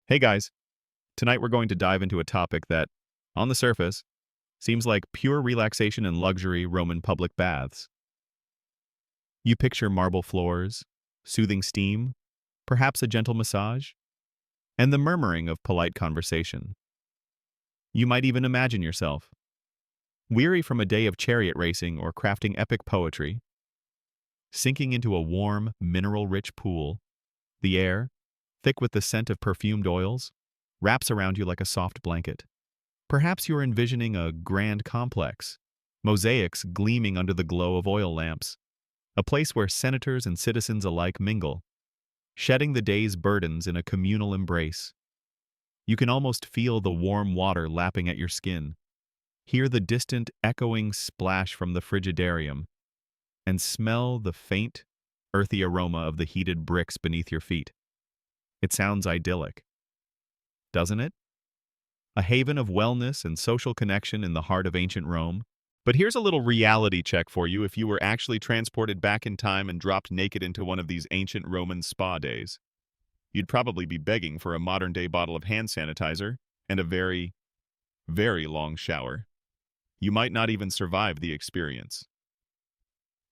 Hey guys, tonight we're going to dive into a topic that, on the surface, seems like pure relaxation and luxury Roman public baths. You picture marble floors, soothing steam, perhaps a gentle massage, and the murmuring of polite conversation. You might even imagine yourself, weary from a day of chariot racing or crafting epic poetry, sinking into a warm, mineral-rich pool. The air, thick with the scent of perfumed oils, wraps around you like a soft blanket. Perhaps you're envisioning a grand complex, mosaics gleaming under the glow of oil lamps, a place where senators and citizens alike mingle, shedding the day's burdens in a communal embrace. You can almost feel the warm water lapping at your skin, hear the distant echoing splash from the frigidarium, and smell the faint, earthy aroma of the heated bricks beneath your feet. It sounds idyllic, doesn't it? A haven of wellness and social connection in the heart of ancient Rome. But here's a little reality check for you if you were actually transported back in time and dropped naked into one of these ancient Roman spa days. You'd probably be begging for a modern-day bottle of hand sanitizer and a very, very long shower. You might not even survive the experience.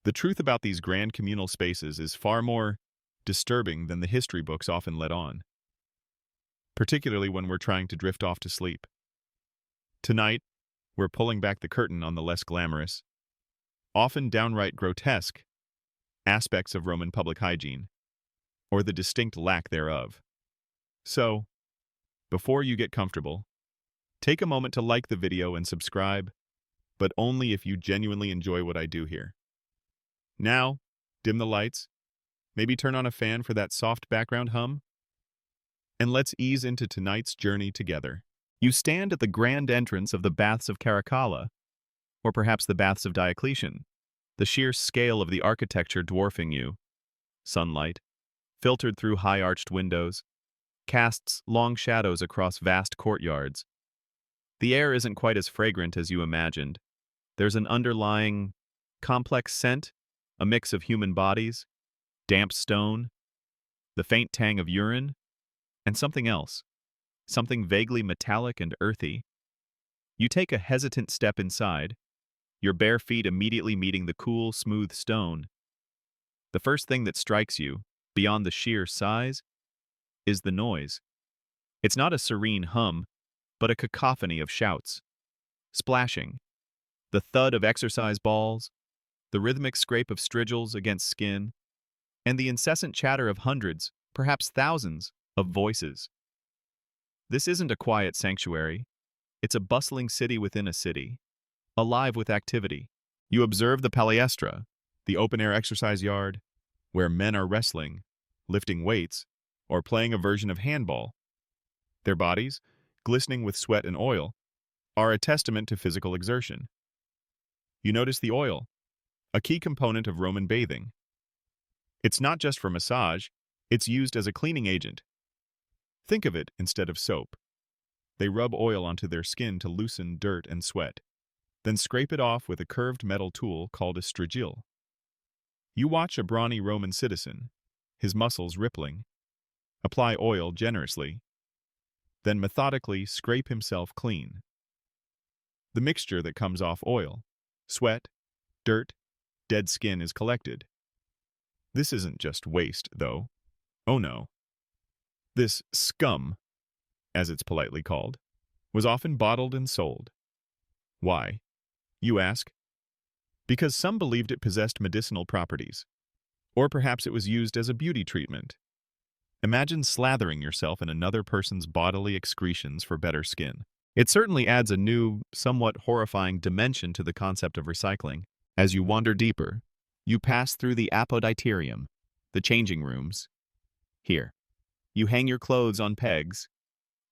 The truth about these grand communal spaces is far more disturbing than the history books often let on, particularly when we're trying to drift off to sleep. Tonight, we're pulling back the curtain on the less glamorous, often downright grotesque, aspects of Roman public hygiene, or the distinct lack thereof. So, before you get comfortable, take a moment to like the video and subscribe, but only if you genuinely enjoy what I do here. Now, dim the lights, maybe turn on a fan for that soft background hum, and let's ease into tonight's journey together. You stand at the grand entrance of the Baths of Caracalla, or perhaps the Baths of Diocletian, the sheer scale of the architecture dwarfing you. Sunlight, filtered through high-arched windows, casts long shadows across vast courtyards. The air isn't quite as fragrant as you imagined. There's an underlying, complex scent, a mix of human bodies, damp stone, the faint tang of urine, and something else, something vaguely metallic and earthy. You take a hesitant step inside, your bare feet immediately meeting the cool, smooth stone. The first thing that strikes you, beyond the sheer size, is the noise. It's not a serene hum, but a cacophony of shouts, splashing, the thud of exercise balls, the rhythmic scrape of strigils against skin, and the incessant chatter of hundreds, perhaps thousands, of voices. This isn't a quiet sanctuary. It's a bustling city within a city, alive with activity. You observe the palestra, the open-air exercise yard, where men are wrestling, lifting weights, or playing a version of handball. Their bodies, glistening with sweat and oil, are a testament to physical exertion. You notice the oil, a key component of Roman bathing. It's not just for massage, it's used as a cleaning agent. Think of it instead of soap. They rub oil onto their skin to loosen dirt and sweat, then scrape it off with a curved metal tool called a strigil. You watch a brawny Roman citizen, his muscles rippling, apply oil generously, then methodically scrape himself clean. The mixture that comes off oil, sweat, dirt, dead skin is collected. This isn't just waste, though. Oh no. This scum, as it's politely called, was often bottled and sold. Why? You ask. Because some believed it possessed medicinal properties. Or perhaps it was used as a beauty treatment. Imagine slathering yourself in another person's bodily excretions for better skin. It certainly adds a new, somewhat horrifying dimension to the concept of recycling. As you wander deeper, you pass through the apoditerium, the changing rooms. Here, you hang your clothes on pegs,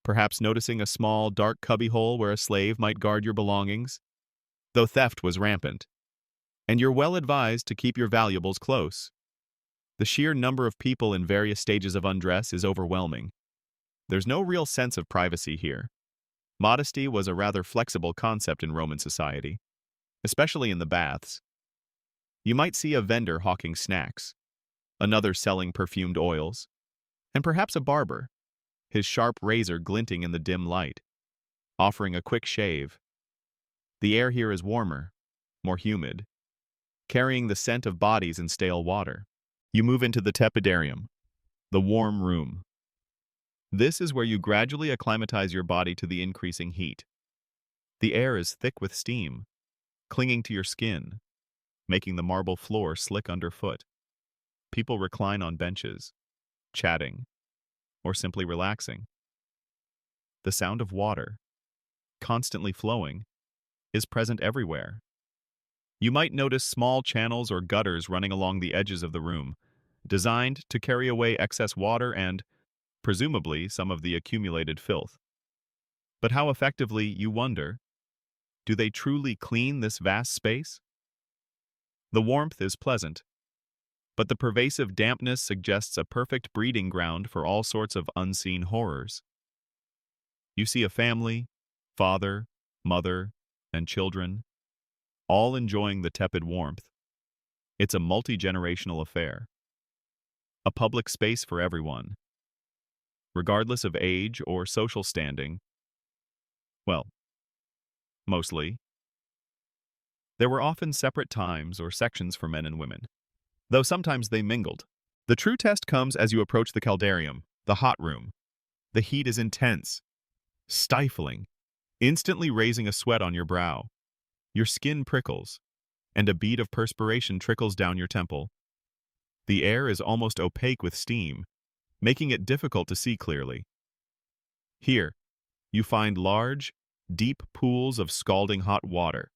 perhaps noticing a small, dark cubbyhole where a slave might guard your belongings, though theft was rampant. And you're well advised to keep your valuables close. The sheer number of people in various stages of undress is overwhelming. There's no real sense of privacy here. Modesty was a rather flexible concept in Roman society, especially in the baths. You might see a vendor hawking snacks, another selling perfumed oils, and perhaps a barber, his sharp razor glinting in the dim light, offering a quick shave. The air here is warmer, more humid, carrying the scent of bodies and stale water. You move into the tepidarium, the warm room. This is where you gradually acclimatize your body to the increasing heat. The air is thick with steam, clinging to your skin, making the marble floor slick underfoot. People recline on benches, chatting, or simply relaxing. The sound of water, constantly flowing, is present everywhere. You might notice small channels or gutters running along the edges of the room, designed to carry away excess water and, presumably, some of the accumulated filth. But how effectively, you wonder, do they truly clean this vast space? The warmth is pleasant, but the pervasive dampness suggests a perfect breeding ground for all sorts of unseen horrors. You see a family, father, mother, and children, all enjoying the tepid warmth. It's a multi-generational affair. A public space for everyone, regardless of age or social standing. Well, mostly. There were often separate times or sections for men and women, though sometimes they mingled. The true test comes as you approach the caldarium, the hot room. The heat is intense, stifling, instantly raising a sweat on your brow. Your skin prickles, and a bead of perspiration trickles down your temple. The air is almost opaque with steam, making it difficult to see clearly. Here, you find large, deep pools of scalding hot water.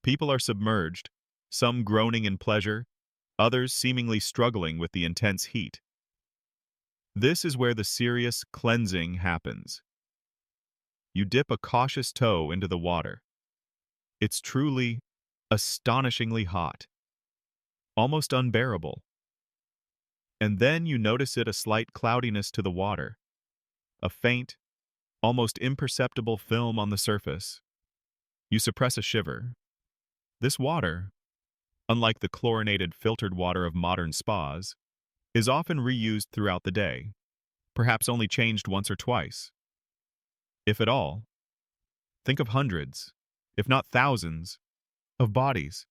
People are submerged, some groaning in pleasure, others seemingly struggling with the intense heat. This is where the serious cleansing happens. You dip a cautious toe into the water. It's truly, astonishingly hot, almost unbearable. And then you notice a slight cloudiness to the water, a faint, almost imperceptible film on the surface. You suppress a shiver. This water, unlike the chlorinated filtered water of modern spas, is often reused throughout the day, perhaps only changed once or twice, if at all. Think of hundreds, if not thousands, of bodies,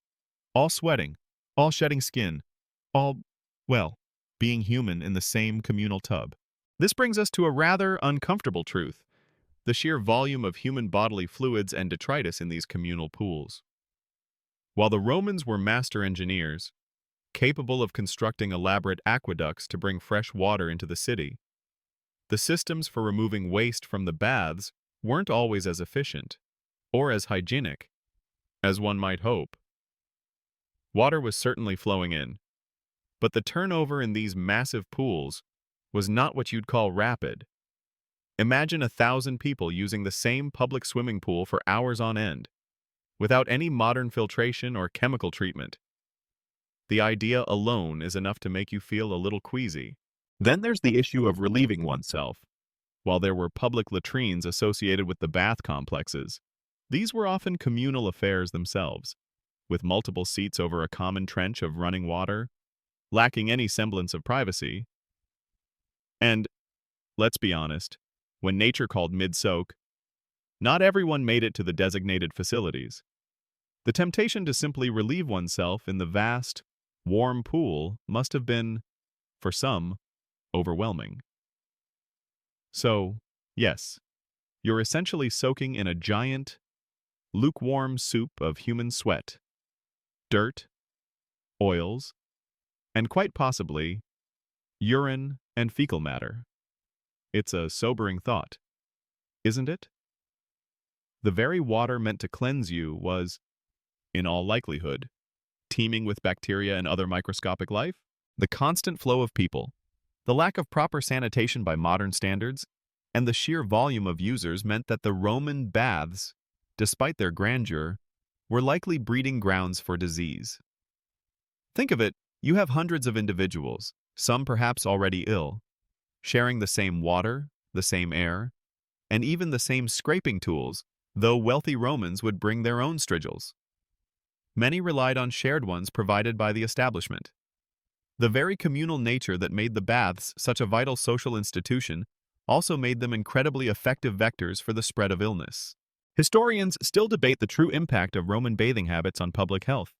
all sweating, all shedding skin, all, well, being human in the same communal tub. This brings us to a rather uncomfortable truth: the sheer volume of human bodily fluids and detritus in these communal pools. While the Romans were master engineers, capable of constructing elaborate aqueducts to bring fresh water into the city, the systems for removing waste from the baths weren't always as efficient or as hygienic as one might hope. Water was certainly flowing in, but the turnover in these massive pools was not what you'd call rapid. Imagine 1,000 people using the same public swimming pool for hours on end, without any modern filtration or chemical treatment. The idea alone is enough to make you feel a little queasy. Then there's the issue of relieving oneself. While there were public latrines associated with the bath complexes, these were often communal affairs themselves, with multiple seats over a common trench of running water, lacking any semblance of privacy. And, let's be honest, when nature called mid-soak, not everyone made it to the designated facilities. The temptation to simply relieve oneself in the vast, warm pool must have been, for some, overwhelming. So, yes, you're essentially soaking in a giant, lukewarm soup of human sweat, dirt, oils, and quite possibly, urine and fecal matter. It's a sobering thought, isn't it? The very water meant to cleanse you was, in all likelihood, teeming with bacteria and other microscopic life. The constant flow of people, the lack of proper sanitation by modern standards, and the sheer volume of users meant that the Roman baths, despite their grandeur, were likely breeding grounds for disease. Think of it, you have hundreds of individuals, some perhaps already ill, sharing the same water, the same air, and even the same scraping tools, though wealthy Romans would bring their own strigils. Many relied on shared ones provided by the establishment. The very communal nature that made the baths such a vital social institution also made them incredibly effective vectors for the spread of illness. Historians still debate the true impact of Roman bathing habits on public health.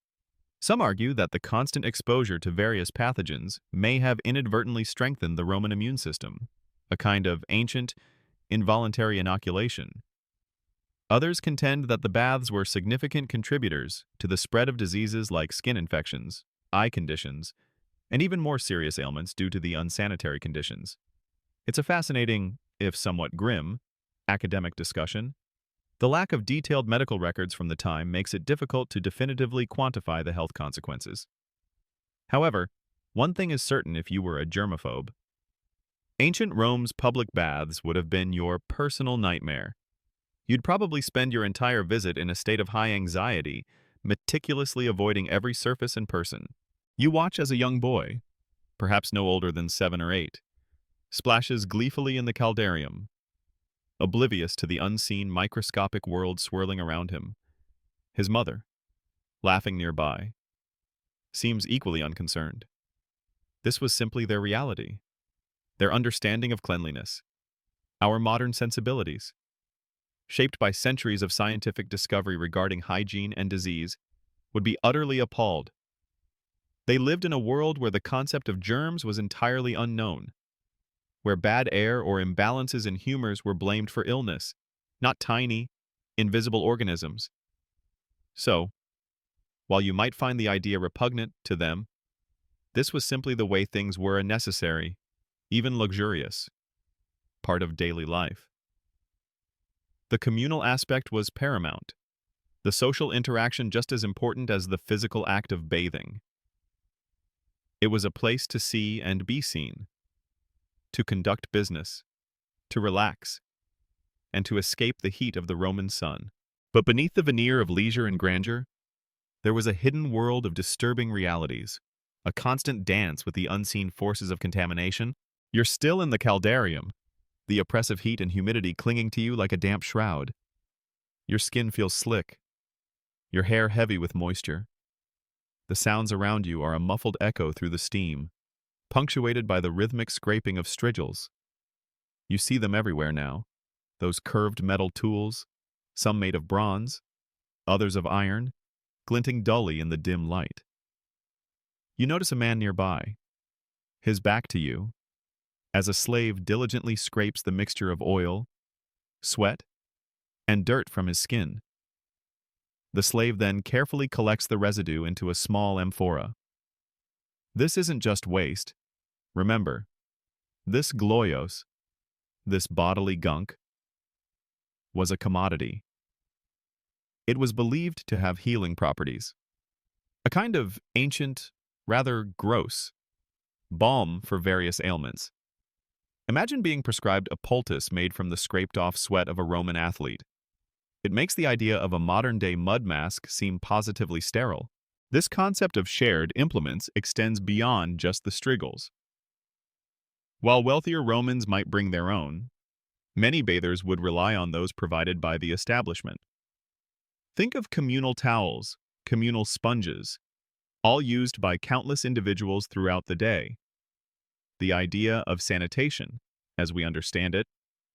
Some argue that the constant exposure to various pathogens may have inadvertently strengthened the Roman immune system, a kind of ancient, involuntary inoculation. Others contend that the baths were significant contributors to the spread of diseases like skin infections, eye conditions, and even more serious ailments due to the unsanitary conditions. It's a fascinating, if somewhat grim, academic discussion. The lack of detailed medical records from the time makes it difficult to definitively quantify the health consequences. However, one thing is certain if you were a germaphobe. Ancient Rome's public baths would have been your personal nightmare. You'd probably spend your entire visit in a state of high anxiety, meticulously avoiding every surface and person. You watch as a young boy, perhaps no older than 7 or 8, splashes gleefully in the caldarium, oblivious to the unseen microscopic world swirling around him. His mother, laughing nearby, seems equally unconcerned. This was simply their reality, their understanding of cleanliness. Our modern sensibilities, shaped by centuries of scientific discovery regarding hygiene and disease, would be utterly appalled. They lived in a world where the concept of germs was entirely unknown, where bad air or imbalances in humors were blamed for illness, not tiny, invisible organisms. So, while you might find the idea repugnant to them, this was simply the way things were, a necessary, even luxurious, part of daily life. The communal aspect was paramount, the social interaction just as important as the physical act of bathing. It was a place to see and be seen, to conduct business, to relax, and to escape the heat of the Roman sun. But beneath the veneer of leisure and grandeur, there was a hidden world of disturbing realities, a constant dance with the unseen forces of contamination. You're still in the caldarium, the oppressive heat and humidity clinging to you like a damp shroud. Your skin feels slick, your hair heavy with moisture. The sounds around you are a muffled echo through the steam, punctuated by the rhythmic scraping of strigils. You see them everywhere now, those curved metal tools, some made of bronze, others of iron, glinting dully in the dim light. You notice a man nearby, his back to you, as a slave diligently scrapes the mixture of oil, sweat, and dirt from his skin. The slave then carefully collects the residue into a small amphora. This isn't just waste. Remember, this gloios, this bodily gunk, was a commodity. It was believed to have healing properties, a kind of ancient, rather gross, balm for various ailments. Imagine being prescribed a poultice made from the scraped-off sweat of a Roman athlete. It makes the idea of a modern-day mud mask seem positively sterile. This concept of shared implements extends beyond just the strigils. While wealthier Romans might bring their own, many bathers would rely on those provided by the establishment. Think of communal towels, communal sponges, all used by countless individuals throughout the day. The idea of sanitation, as we understand it,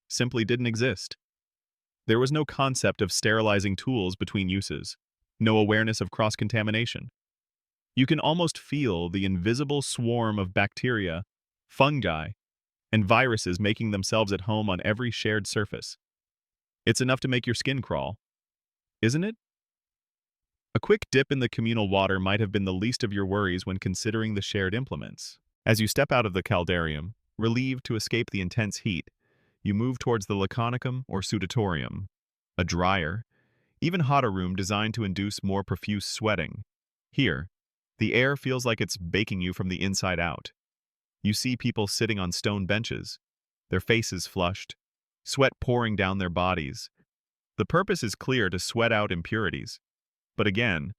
simply didn't exist. There was no concept of sterilizing tools between uses, no awareness of cross-contamination. You can almost feel the invisible swarm of bacteria, fungi, and viruses making themselves at home on every shared surface. It's enough to make your skin crawl, isn't it? A quick dip in the communal water might have been the least of your worries when considering the shared implements. As you step out of the caldarium, relieved to escape the intense heat, you move towards the laconicum or sudatorium, a drier, even hotter room designed to induce more profuse sweating. Here, the air feels like it's baking you from the inside out. You see people sitting on stone benches, their faces flushed, sweat pouring down their bodies. The purpose is clear: to sweat out impurities. But again,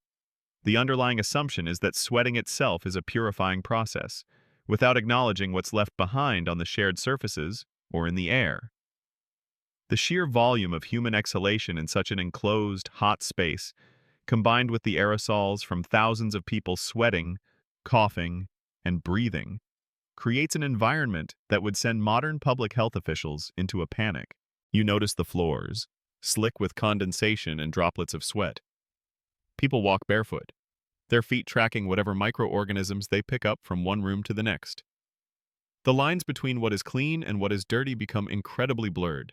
the underlying assumption is that sweating itself is a purifying process, without acknowledging what's left behind on the shared surfaces or in the air. The sheer volume of human exhalation in such an enclosed, hot space, combined with the aerosols from thousands of people sweating, coughing, and breathing, creates an environment that would send modern public health officials into a panic. You notice the floors, slick with condensation and droplets of sweat. People walk barefoot, their feet tracking whatever microorganisms they pick up from one room to the next. The lines between what is clean and what is dirty become incredibly blurred.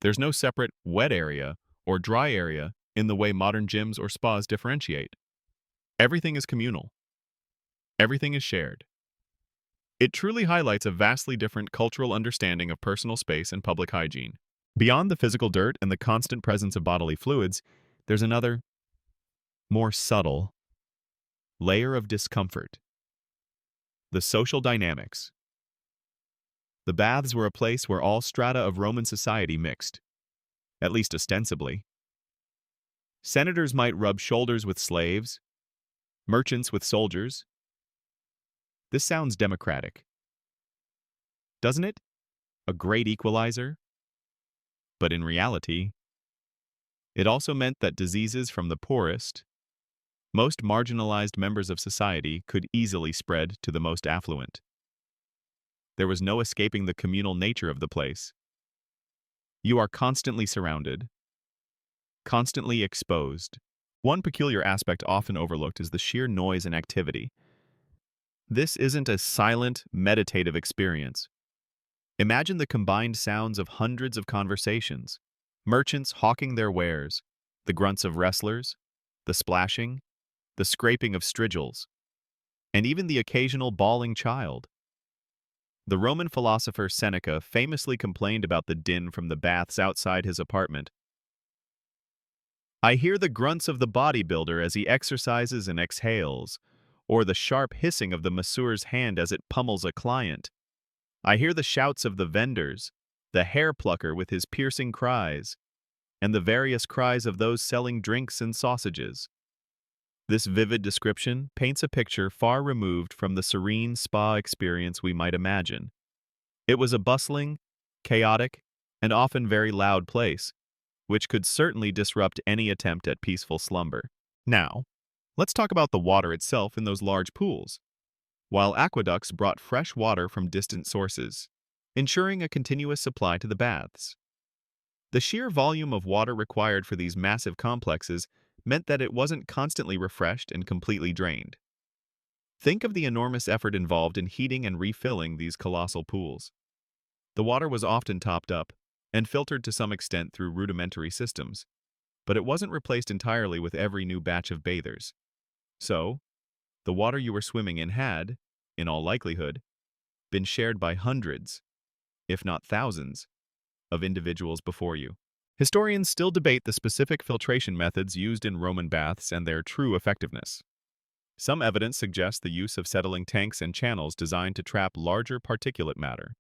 There's no separate wet area or dry area in the way modern gyms or spas differentiate. Everything is communal. Everything is shared. It truly highlights a vastly different cultural understanding of personal space and public hygiene. Beyond the physical dirt and the constant presence of bodily fluids, there's another, more subtle, layer of discomfort. The social dynamics. The baths were a place where all strata of Roman society mixed, at least ostensibly. Senators might rub shoulders with slaves, merchants with soldiers. This sounds democratic, doesn't it? A great equalizer? But in reality, it also meant that diseases from the poorest, most marginalized members of society could easily spread to the most affluent. There was no escaping the communal nature of the place. You are constantly surrounded, constantly exposed. One peculiar aspect often overlooked is the sheer noise and activity. This isn't a silent, meditative experience. Imagine the combined sounds of hundreds of conversations, merchants hawking their wares, the grunts of wrestlers, the splashing, the scraping of strigils, and even the occasional bawling child. The Roman philosopher Seneca famously complained about the din from the baths outside his apartment. "I hear the grunts of the bodybuilder as he exercises and exhales, or the sharp hissing of the masseur's hand as it pummels a client. I hear the shouts of the vendors, the hair plucker with his piercing cries, and the various cries of those selling drinks and sausages." This vivid description paints a picture far removed from the serene spa experience we might imagine. It was a bustling, chaotic, and often very loud place, which could certainly disrupt any attempt at peaceful slumber. Now, let's talk about the water itself in those large pools. While aqueducts brought fresh water from distant sources, ensuring a continuous supply to the baths, the sheer volume of water required for these massive complexes meant that it wasn't constantly refreshed and completely drained. Think of the enormous effort involved in heating and refilling these colossal pools. The water was often topped up and filtered to some extent through rudimentary systems, but it wasn't replaced entirely with every new batch of bathers. So, the water you were swimming in had, in all likelihood, been shared by hundreds, if not thousands, of individuals before you. Historians still debate the specific filtration methods used in Roman baths and their true effectiveness. Some evidence suggests the use of settling tanks and channels designed to trap larger particulate matter,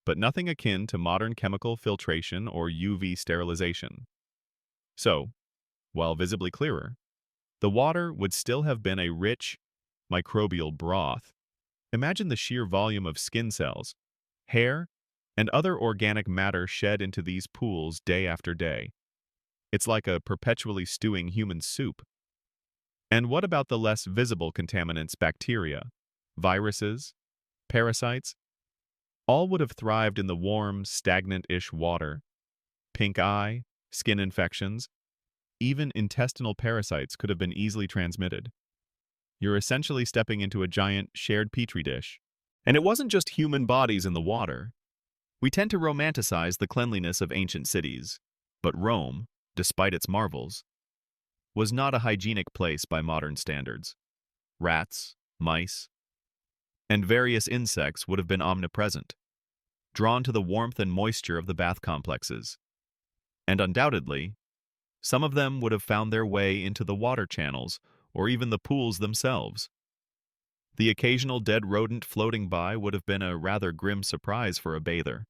but nothing akin to modern chemical filtration or UV sterilization. So, while visibly clearer, the water would still have been a rich, microbial broth. Imagine the sheer volume of skin cells, hair, and other organic matter shed into these pools day after day. It's like a perpetually stewing human soup. And what about the less visible contaminants, bacteria, viruses, parasites? All would have thrived in the warm, stagnant-ish water. Pink eye, skin infections, even intestinal parasites could have been easily transmitted. You're essentially stepping into a giant, shared petri dish. And it wasn't just human bodies in the water. We tend to romanticize the cleanliness of ancient cities, but Rome, despite its marvels, was not a hygienic place by modern standards. Rats, mice, and various insects would have been omnipresent, drawn to the warmth and moisture of the bath complexes. And undoubtedly, some of them would have found their way into the water channels or even the pools themselves. The occasional dead rodent floating by would have been a rather grim surprise for a bather.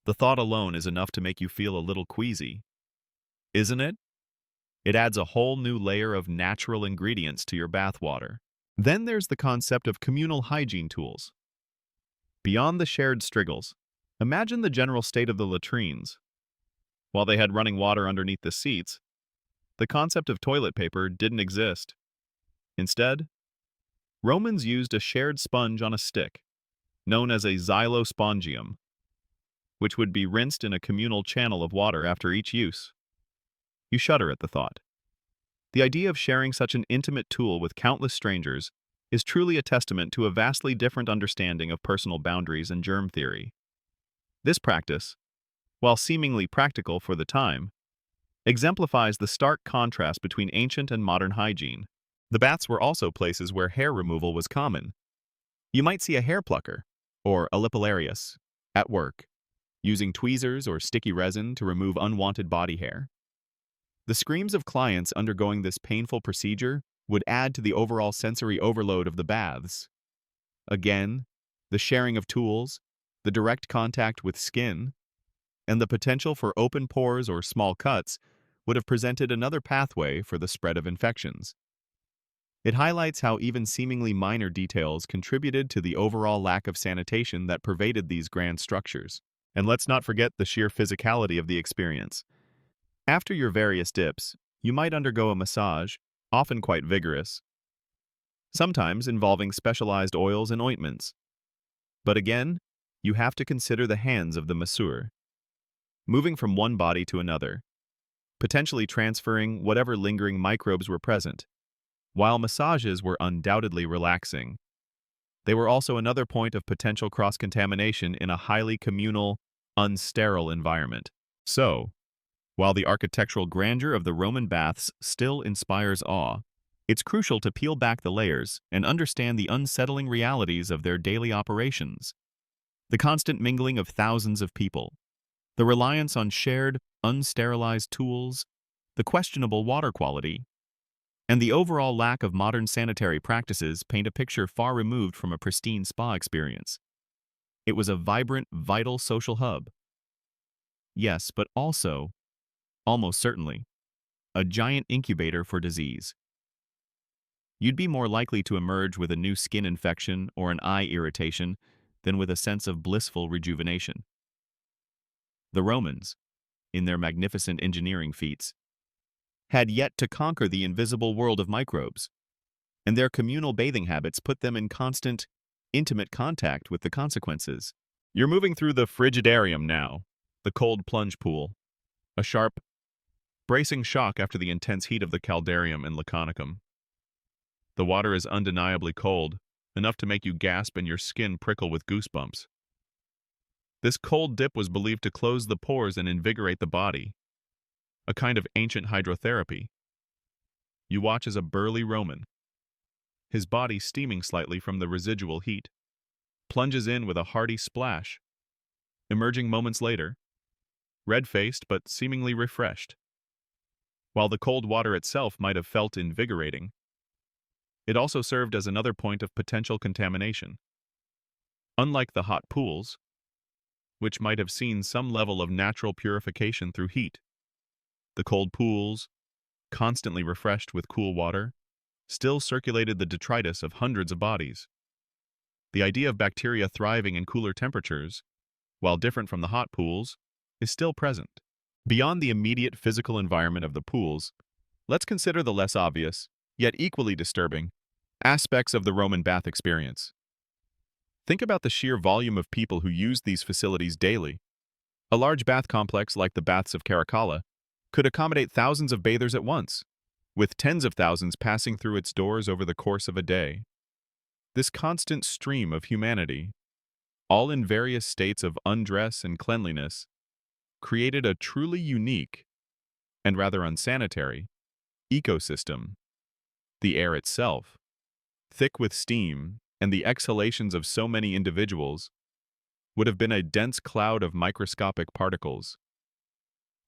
The thought alone is enough to make you feel a little queasy, isn't it? It adds a whole new layer of natural ingredients to your bath water. Then there's the concept of communal hygiene tools. Beyond the shared strigils, imagine the general state of the latrines. While they had running water underneath the seats, the concept of toilet paper didn't exist. Instead, Romans used a shared sponge on a stick, known as a xylospongium, which would be rinsed in a communal channel of water after each use. You shudder at the thought. The idea of sharing such an intimate tool with countless strangers is truly a testament to a vastly different understanding of personal boundaries and germ theory. This practice, while seemingly practical for the time, exemplifies the stark contrast between ancient and modern hygiene. The baths were also places where hair removal was common. You might see a hair plucker, or a lipilarius, at work, using tweezers or sticky resin to remove unwanted body hair. The screams of clients undergoing this painful procedure would add to the overall sensory overload of the baths. Again, the sharing of tools, the direct contact with skin, and the potential for open pores or small cuts would have presented another pathway for the spread of infections. It highlights how even seemingly minor details contributed to the overall lack of sanitation that pervaded these grand structures. And let's not forget the sheer physicality of the experience. After your various dips, you might undergo a massage, often quite vigorous, sometimes involving specialized oils and ointments. But again, you have to consider the hands of the masseur, moving from one body to another, potentially transferring whatever lingering microbes were present. While massages were undoubtedly relaxing, they were also another point of potential cross-contamination in a highly communal, unsterile environment. So, while the architectural grandeur of the Roman baths still inspires awe, it's crucial to peel back the layers and understand the unsettling realities of their daily operations. The constant mingling of thousands of people, the reliance on shared, unsterilized tools, the questionable water quality, and the overall lack of modern sanitary practices paint a picture far removed from a pristine spa experience. It was a vibrant, vital social hub. Yes, but also, almost certainly, a giant incubator for disease. You'd be more likely to emerge with a new skin infection or an eye irritation than with a sense of blissful rejuvenation. The Romans, in their magnificent engineering feats, had yet to conquer the invisible world of microbes, and their communal bathing habits put them in constant, intimate contact with the consequences. You're moving through the frigidarium now, the cold plunge pool, a sharp, bracing shock after the intense heat of the caldarium and laconicum. The water is undeniably cold, enough to make you gasp and your skin prickle with goosebumps. This cold dip was believed to close the pores and invigorate the body, a kind of ancient hydrotherapy. You watch as a burly Roman, his body steaming slightly from the residual heat, plunges in with a hearty splash, emerging moments later, red-faced but seemingly refreshed. While the cold water itself might have felt invigorating, it also served as another point of potential contamination. Unlike the hot pools, which might have seen some level of natural purification through heat, the cold pools, constantly refreshed with cool water, still circulated the detritus of hundreds of bodies. The idea of bacteria thriving in cooler temperatures, while different from the hot pools, is still present. Beyond the immediate physical environment of the pools, let's consider the less obvious, yet equally disturbing, aspects of the Roman bath experience. Think about the sheer volume of people who used these facilities daily. A large bath complex like the Baths of Caracalla could accommodate thousands of bathers at once, with tens of thousands passing through its doors over the course of a day. This constant stream of humanity, all in various states of undress and cleanliness, created a truly unique, and rather unsanitary, ecosystem. The air itself, thick with steam and the exhalations of so many individuals, would have been a dense cloud of microscopic particles.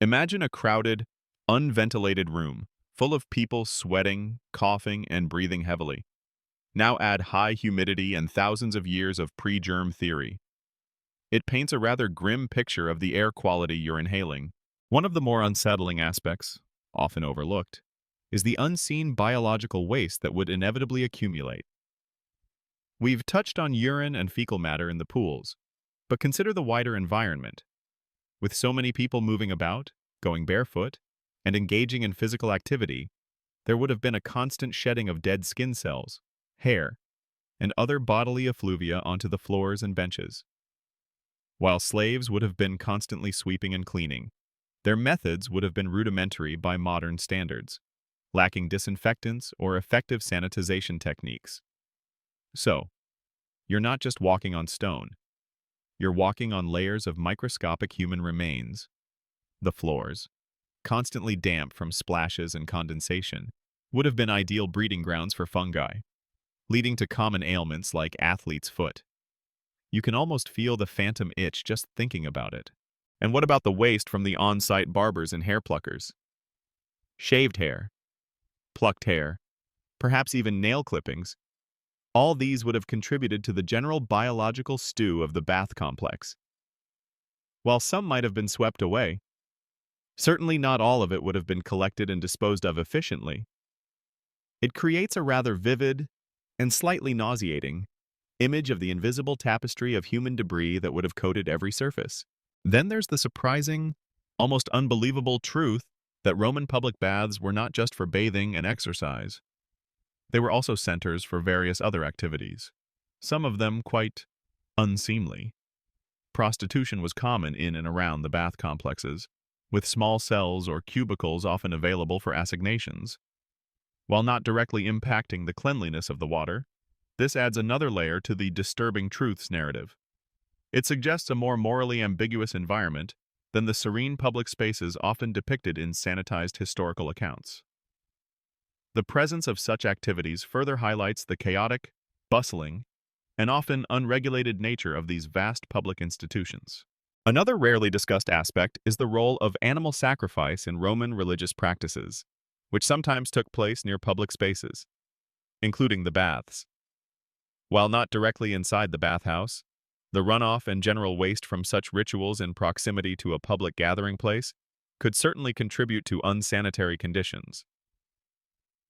Imagine a crowded, unventilated room, full of people sweating, coughing, and breathing heavily. Now add high humidity and thousands of years of pre-germ theory. It paints a rather grim picture of the air quality you're inhaling. One of the more unsettling aspects, often overlooked, is the unseen biological waste that would inevitably accumulate. We've touched on urine and fecal matter in the pools, but consider the wider environment. With so many people moving about, going barefoot, and engaging in physical activity, there would have been a constant shedding of dead skin cells, hair, and other bodily effluvia onto the floors and benches. While slaves would have been constantly sweeping and cleaning, their methods would have been rudimentary by modern standards, lacking disinfectants or effective sanitization techniques. So, you're not just walking on stone. You're walking on layers of microscopic human remains. The floors, constantly damp from splashes and condensation, would have been ideal breeding grounds for fungi, leading to common ailments like athlete's foot. You can almost feel the phantom itch just thinking about it. And what about the waste from the on-site barbers and hair pluckers? Shaved hair, plucked hair, perhaps even nail clippings. All these would have contributed to the general biological stew of the bath complex. While some might have been swept away, certainly not all of it would have been collected and disposed of efficiently. It creates a rather vivid and slightly nauseating image of the invisible tapestry of human debris that would have coated every surface. Then there's the surprising, almost unbelievable truth that Roman public baths were not just for bathing and exercise. They were also centers for various other activities, some of them quite unseemly. Prostitution was common in and around the bath complexes, with small cells or cubicles often available for assignations. While not directly impacting the cleanliness of the water, this adds another layer to the disturbing truths narrative. It suggests a more morally ambiguous environment than the serene public spaces often depicted in sanitized historical accounts. The presence of such activities further highlights the chaotic, bustling, and often unregulated nature of these vast public institutions. Another rarely discussed aspect is the role of animal sacrifice in Roman religious practices, which sometimes took place near public spaces, including the baths. While not directly inside the bathhouse, the runoff and general waste from such rituals in proximity to a public gathering place could certainly contribute to unsanitary conditions.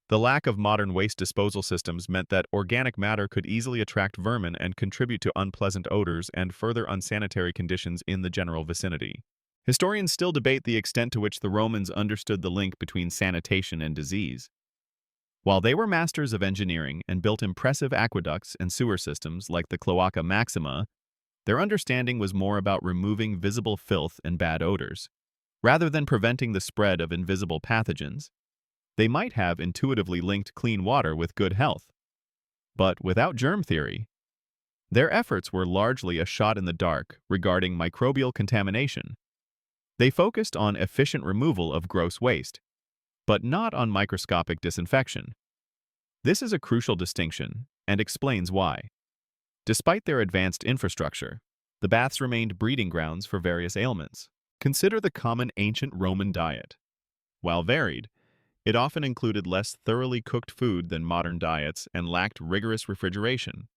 The lack of modern waste disposal systems meant that organic matter could easily attract vermin and contribute to unpleasant odors and further unsanitary conditions in the general vicinity. Historians still debate the extent to which the Romans understood the link between sanitation and disease. While they were masters of engineering and built impressive aqueducts and sewer systems like the Cloaca Maxima, their understanding was more about removing visible filth and bad odors, rather than preventing the spread of invisible pathogens. They might have intuitively linked clean water with good health, but without germ theory. Their efforts were largely a shot in the dark regarding microbial contamination. They focused on efficient removal of gross waste, but not on microscopic disinfection. This is a crucial distinction and explains why. Despite their advanced infrastructure, the baths remained breeding grounds for various ailments. Consider the common ancient Roman diet. While varied, it often included less thoroughly cooked food than modern diets and lacked rigorous refrigeration.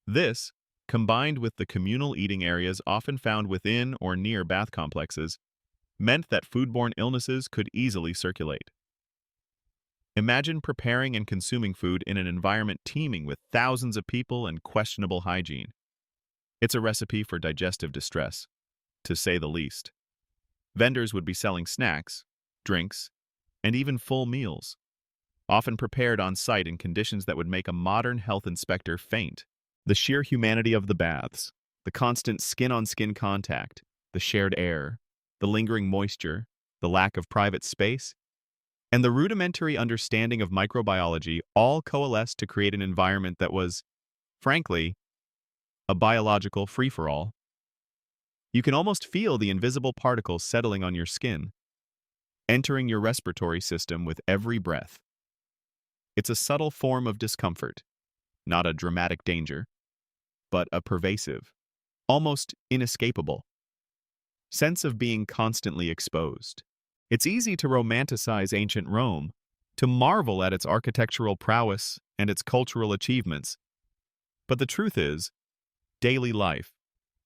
This, combined with the communal eating areas often found within or near bath complexes, meant that foodborne illnesses could easily circulate. Imagine preparing and consuming food in an environment teeming with thousands of people and questionable hygiene. It's a recipe for digestive distress, to say the least. Vendors would be selling snacks, drinks, and even full meals, often prepared on site in conditions that would make a modern health inspector faint. The sheer humanity of the baths, the constant skin-on-skin contact, the shared air, the lingering moisture, the lack of private space, and the rudimentary understanding of microbiology all coalesced to create an environment that was, frankly, a biological free-for-all. You can almost feel the invisible particles settling on your skin, entering your respiratory system with every breath. It's a subtle form of discomfort, not a dramatic danger, but a pervasive, almost inescapable sense of being constantly exposed. It's easy to romanticize ancient Rome, to marvel at its architectural prowess and its cultural achievements. But the truth is, daily life,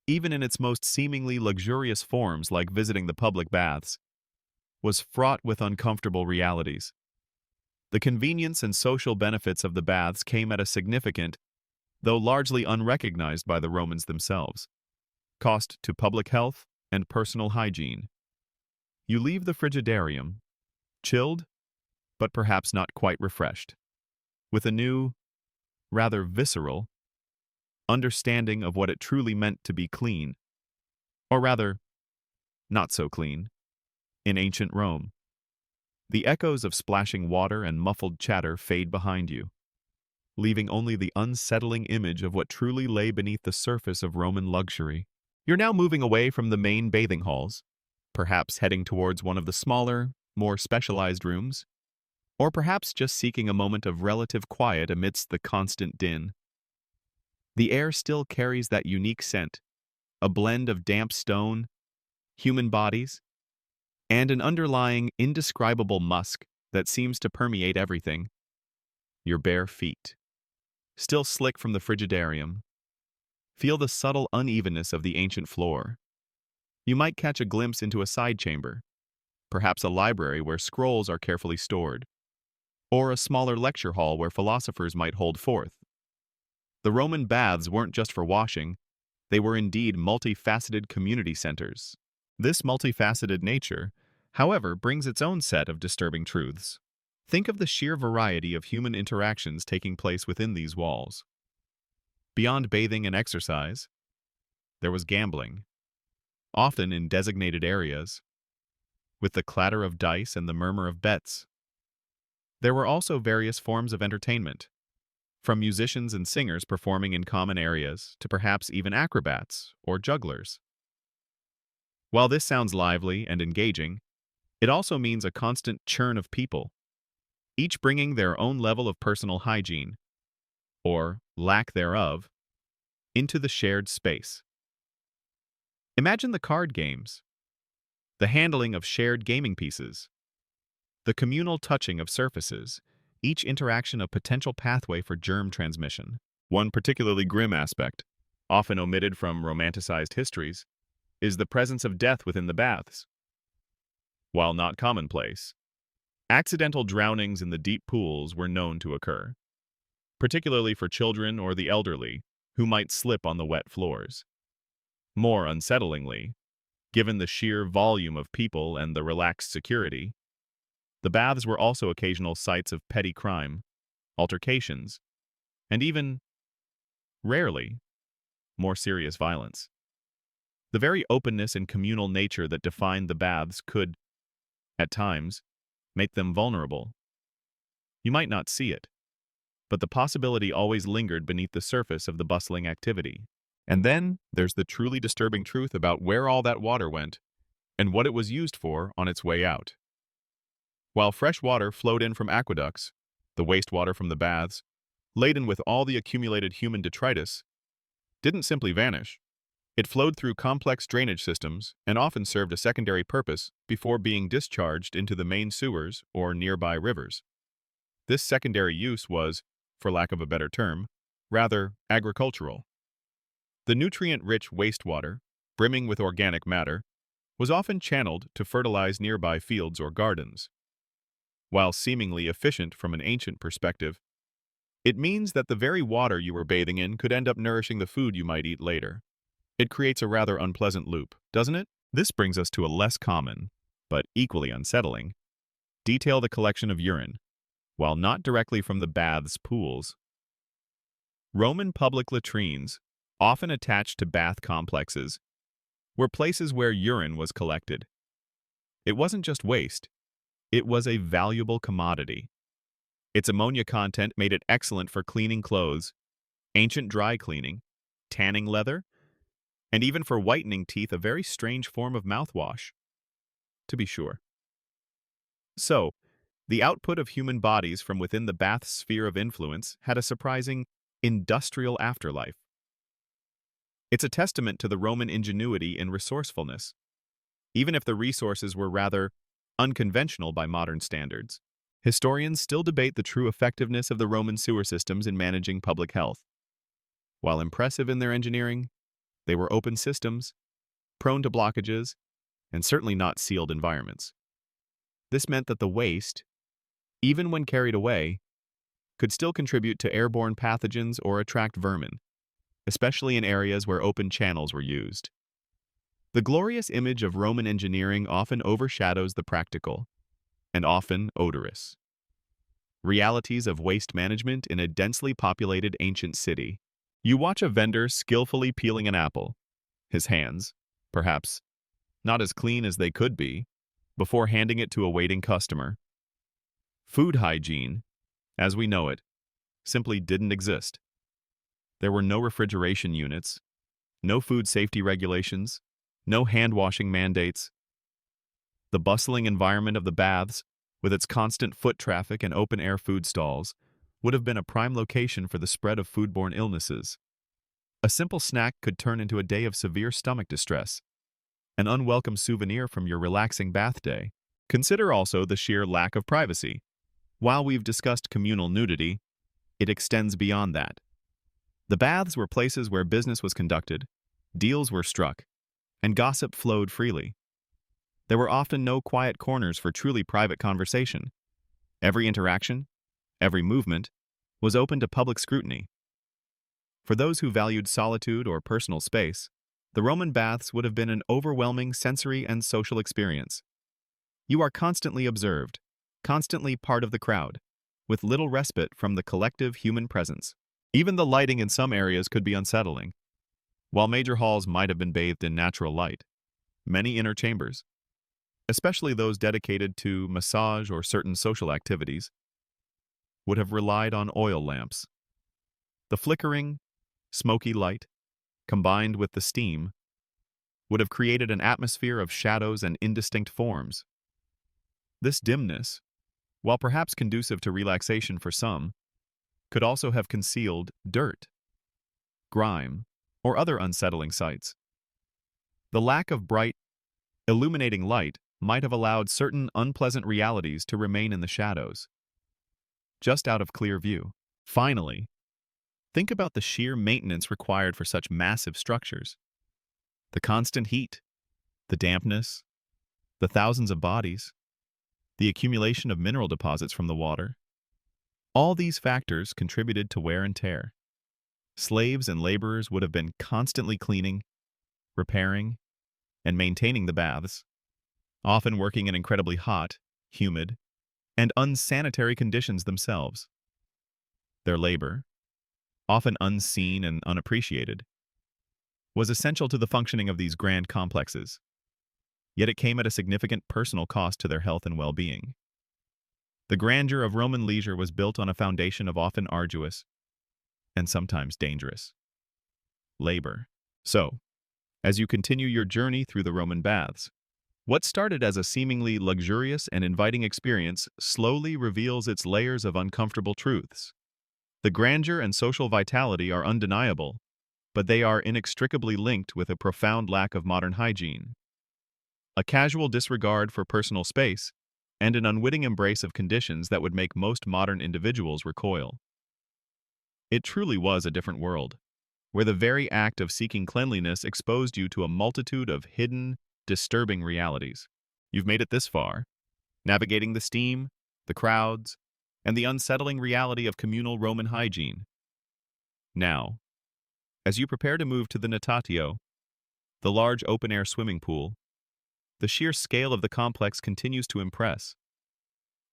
even in its most seemingly luxurious forms like visiting the public baths, was fraught with uncomfortable realities. The convenience and social benefits of the baths came at a significant, though largely unrecognized by the Romans themselves, cost to public health and personal hygiene. You leave the frigidarium, chilled, but perhaps not quite refreshed, with a new, rather visceral, understanding of what it truly meant to be clean, or rather, not so clean, in ancient Rome. The echoes of splashing water and muffled chatter fade behind you, leaving only the unsettling image of what truly lay beneath the surface of Roman luxury. You're now moving away from the main bathing halls, perhaps heading towards one of the smaller, more specialized rooms, or perhaps just seeking a moment of relative quiet amidst the constant din. The air still carries that unique scent, a blend of damp stone, human bodies, and an underlying, indescribable musk that seems to permeate everything. Your bare feet, still slick from the frigidarium, feel the subtle unevenness of the ancient floor. You might catch a glimpse into a side chamber, perhaps a library where scrolls are carefully stored, or a smaller lecture hall where philosophers might hold forth. The Roman baths weren't just for washing, they were indeed multifaceted community centers. This multifaceted nature, however, brings its own set of disturbing truths. Think of the sheer variety of human interactions taking place within these walls. Beyond bathing and exercise, there was gambling, often in designated areas, with the clatter of dice and the murmur of bets. There were also various forms of entertainment, from musicians and singers performing in common areas to perhaps even acrobats or jugglers. While this sounds lively and engaging, it also means a constant churn of people, each bringing their own level of personal hygiene, or lack thereof, into the shared space. Imagine the card games, the handling of shared gaming pieces, the communal touching of surfaces, each interaction a potential pathway for germ transmission. One particularly grim aspect, often omitted from romanticized histories, is the presence of death within the baths. While not commonplace, accidental drownings in the deep pools were known to occur, particularly for children or the elderly, who might slip on the wet floors. More unsettlingly, given the sheer volume of people and the relaxed security, the baths were also occasional sites of petty crime, altercations, and even, rarely, more serious violence. The very openness and communal nature that defined the baths could, at times, make them vulnerable. You might not see it, but the possibility always lingered beneath the surface of the bustling activity. And then there's the truly disturbing truth about where all that water went and what it was used for on its way out. While fresh water flowed in from aqueducts, the wastewater from the baths, laden with all the accumulated human detritus, didn't simply vanish. It flowed through complex drainage systems and often served a secondary purpose before being discharged into the main sewers or nearby rivers. This secondary use was, for lack of a better term, rather agricultural. The nutrient-rich wastewater, brimming with organic matter, was often channeled to fertilize nearby fields or gardens. While seemingly efficient from an ancient perspective, it means that the very water you were bathing in could end up nourishing the food you might eat later. It creates a rather unpleasant loop, doesn't it? This brings us to a less common, but equally unsettling, detail: the collection of urine. While not directly from the baths' pools, Roman public latrines, often attached to bath complexes, were places where urine was collected. It wasn't just waste, it was a valuable commodity. Its ammonia content made it excellent for cleaning clothes, ancient dry cleaning, tanning leather, and even for whitening teeth, a very strange form of mouthwash, to be sure. So, the output of human bodies from within the bath's sphere of influence had a surprising, industrial afterlife. It's a testament to the Roman ingenuity and resourcefulness, even if the resources were rather unconventional by modern standards. Historians still debate the true effectiveness of the Roman sewer systems in managing public health. While impressive in their engineering, they were open systems, prone to blockages, and certainly not sealed environments. This meant that the waste, even when carried away, could still contribute to airborne pathogens or attract vermin, especially in areas where open channels were used. The glorious image of Roman engineering often overshadows the practical, and often odorous. realities of waste management in a densely populated ancient city. You watch a vendor skillfully peeling an apple, his hands, perhaps, not as clean as they could be, before handing it to a waiting customer. Food hygiene, as we know it, simply didn't exist. There were no refrigeration units, no food safety regulations, no hand-washing mandates. The bustling environment of the baths, with its constant foot traffic and open-air food stalls, would have been a prime location for the spread of foodborne illnesses. A simple snack could turn into a day of severe stomach distress, an unwelcome souvenir from your relaxing bath day. Consider also the sheer lack of privacy. While we've discussed communal nudity, it extends beyond that. The baths were places where business was conducted, deals were struck, and gossip flowed freely. There were often no quiet corners for truly private conversation. Every interaction, every movement, was open to public scrutiny. For those who valued solitude or personal space, the Roman baths would have been an overwhelming sensory and social experience. You are constantly observed, constantly part of the crowd, with little respite from the collective human presence. Even the lighting in some areas could be unsettling. While major halls might have been bathed in natural light, many inner chambers, especially those dedicated to massage or certain social activities, would have relied on oil lamps. The flickering, smoky light, combined with the steam, would have created an atmosphere of shadows and indistinct forms. This dimness, while perhaps conducive to relaxation for some, could also have concealed dirt, grime, or other unsettling sights. The lack of bright, illuminating light might have allowed certain unpleasant realities to remain in the shadows, just out of clear view. Finally, think about the sheer maintenance required for such massive structures. The constant heat, the dampness, the thousands of bodies, the accumulation of mineral deposits from the water. All these factors contributed to wear and tear. Slaves and laborers would have been constantly cleaning, repairing, and maintaining the baths, often working in incredibly hot, humid, and unsanitary conditions themselves. Their labor, often unseen and unappreciated, was essential to the functioning of these grand complexes, yet it came at a significant personal cost to their health and well-being. The grandeur of Roman leisure was built on a foundation of often arduous, and sometimes dangerous, labor. So, as you continue your journey through the Roman baths, what started as a seemingly luxurious and inviting experience slowly reveals its layers of uncomfortable truths. The grandeur and social vitality are undeniable, but they are inextricably linked with a profound lack of modern hygiene, a casual disregard for personal space, and an unwitting embrace of conditions that would make most modern individuals recoil. It truly was a different world, where the very act of seeking cleanliness exposed you to a multitude of hidden, disturbing realities. You've made it this far, navigating the steam, the crowds, and the unsettling reality of communal Roman hygiene. Now, as you prepare to move to the natatio, the large open-air swimming pool, the sheer scale of the complex continues to impress,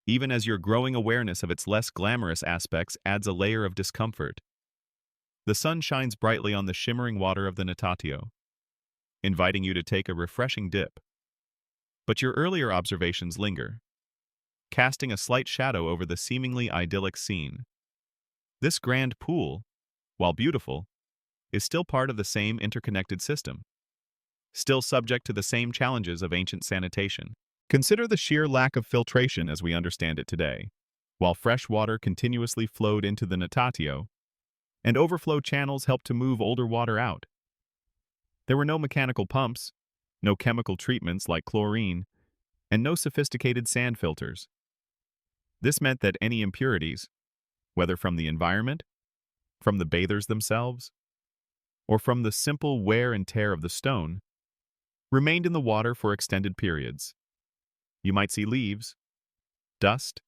even as your growing awareness of its less glamorous aspects adds a layer of discomfort. The sun shines brightly on the shimmering water of the natatio, inviting you to take a refreshing dip. But your earlier observations linger, casting a slight shadow over the seemingly idyllic scene. This grand pool, while beautiful, is still part of the same interconnected system, still subject to the same challenges of ancient sanitation. Consider the sheer lack of filtration as we understand it today. While fresh water continuously flowed into the natatio, and overflow channels helped to move older water out. There were no mechanical pumps, no chemical treatments like chlorine, and no sophisticated sand filters. This meant that any impurities, whether from the environment, from the bathers themselves, or from the simple wear and tear of the stone, remained in the water for extended periods. You might see leaves, dust,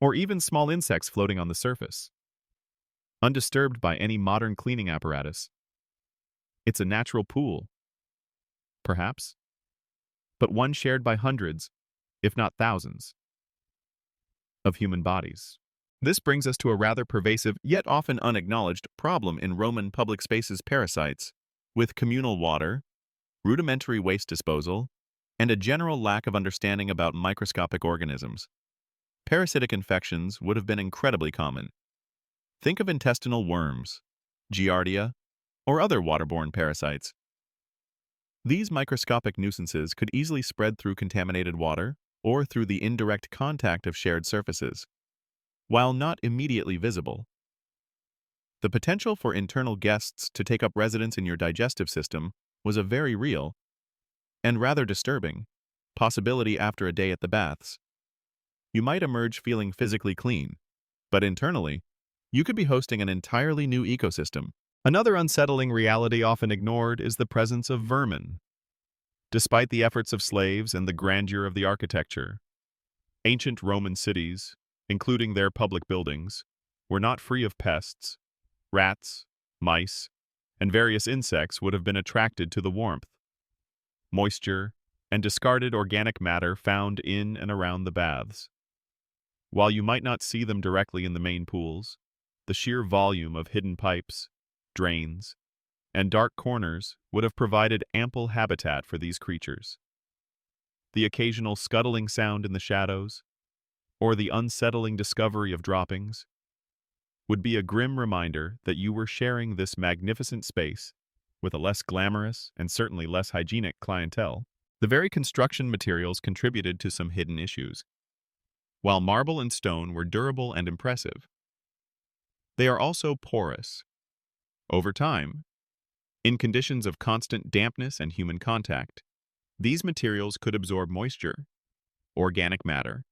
or even small insects floating on the surface, undisturbed by any modern cleaning apparatus. It's a natural pool, perhaps, but one shared by hundreds, if not thousands, of human bodies. This brings us to a rather pervasive, yet often unacknowledged, problem in Roman public spaces: parasites. With communal water, rudimentary waste disposal, and a general lack of understanding about microscopic organisms, parasitic infections would have been incredibly common. Think of intestinal worms, giardia, or other waterborne parasites. These microscopic nuisances could easily spread through contaminated water or through the indirect contact of shared surfaces. While not immediately visible, the potential for internal guests to take up residence in your digestive system was a very real and rather disturbing possibility after a day at the baths. You might emerge feeling physically clean, but internally, you could be hosting an entirely new ecosystem. Another unsettling reality often ignored is the presence of vermin. Despite the efforts of slaves and the grandeur of the architecture, ancient Roman cities, including their public buildings, were not free of pests. Rats, mice, and various insects would have been attracted to the warmth, moisture, and discarded organic matter found in and around the baths. While you might not see them directly in the main pools, the sheer volume of hidden pipes, drains, and dark corners would have provided ample habitat for these creatures. The occasional scuttling sound in the shadows, or the unsettling discovery of droppings, would be a grim reminder that you were sharing this magnificent space with a less glamorous and certainly less hygienic clientele. The very construction materials contributed to some hidden issues. While marble and stone were durable and impressive, they are also porous. Over time, in conditions of constant dampness and human contact, these materials could absorb moisture, organic matter,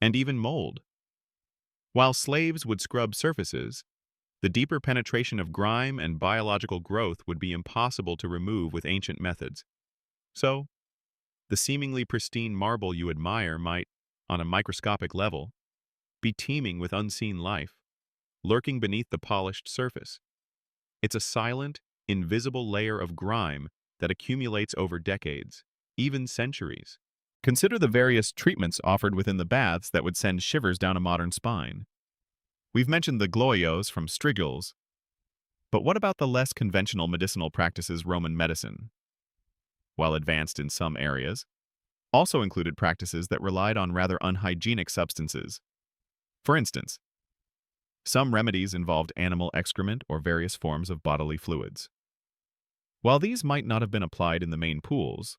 and even mold. While slaves would scrub surfaces, the deeper penetration of grime and biological growth would be impossible to remove with ancient methods. So, the seemingly pristine marble you admire might, on a microscopic level, be teeming with unseen life, lurking beneath the polished surface. It's a silent, invisible layer of grime that accumulates over decades, even centuries. Consider the various treatments offered within the baths that would send shivers down a modern spine. We've mentioned the gloios from Strigils, but what about the less conventional medicinal practices? Roman medicine, while advanced in some areas, also included practices that relied on rather unhygienic substances. For instance, some remedies involved animal excrement or various forms of bodily fluids. While these might not have been applied in the main pools,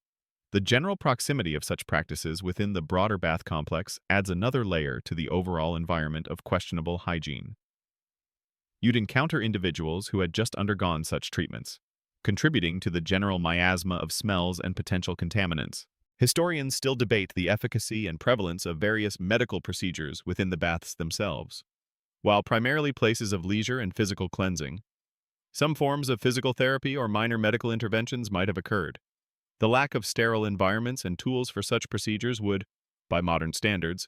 the general proximity of such practices within the broader bath complex adds another layer to the overall environment of questionable hygiene. You'd encounter individuals who had just undergone such treatments, contributing to the general miasma of smells and potential contaminants. Historians still debate the efficacy and prevalence of various medical procedures within the baths themselves. While primarily places of leisure and physical cleansing, some forms of physical therapy or minor medical interventions might have occurred. The lack of sterile environments and tools for such procedures would, by modern standards,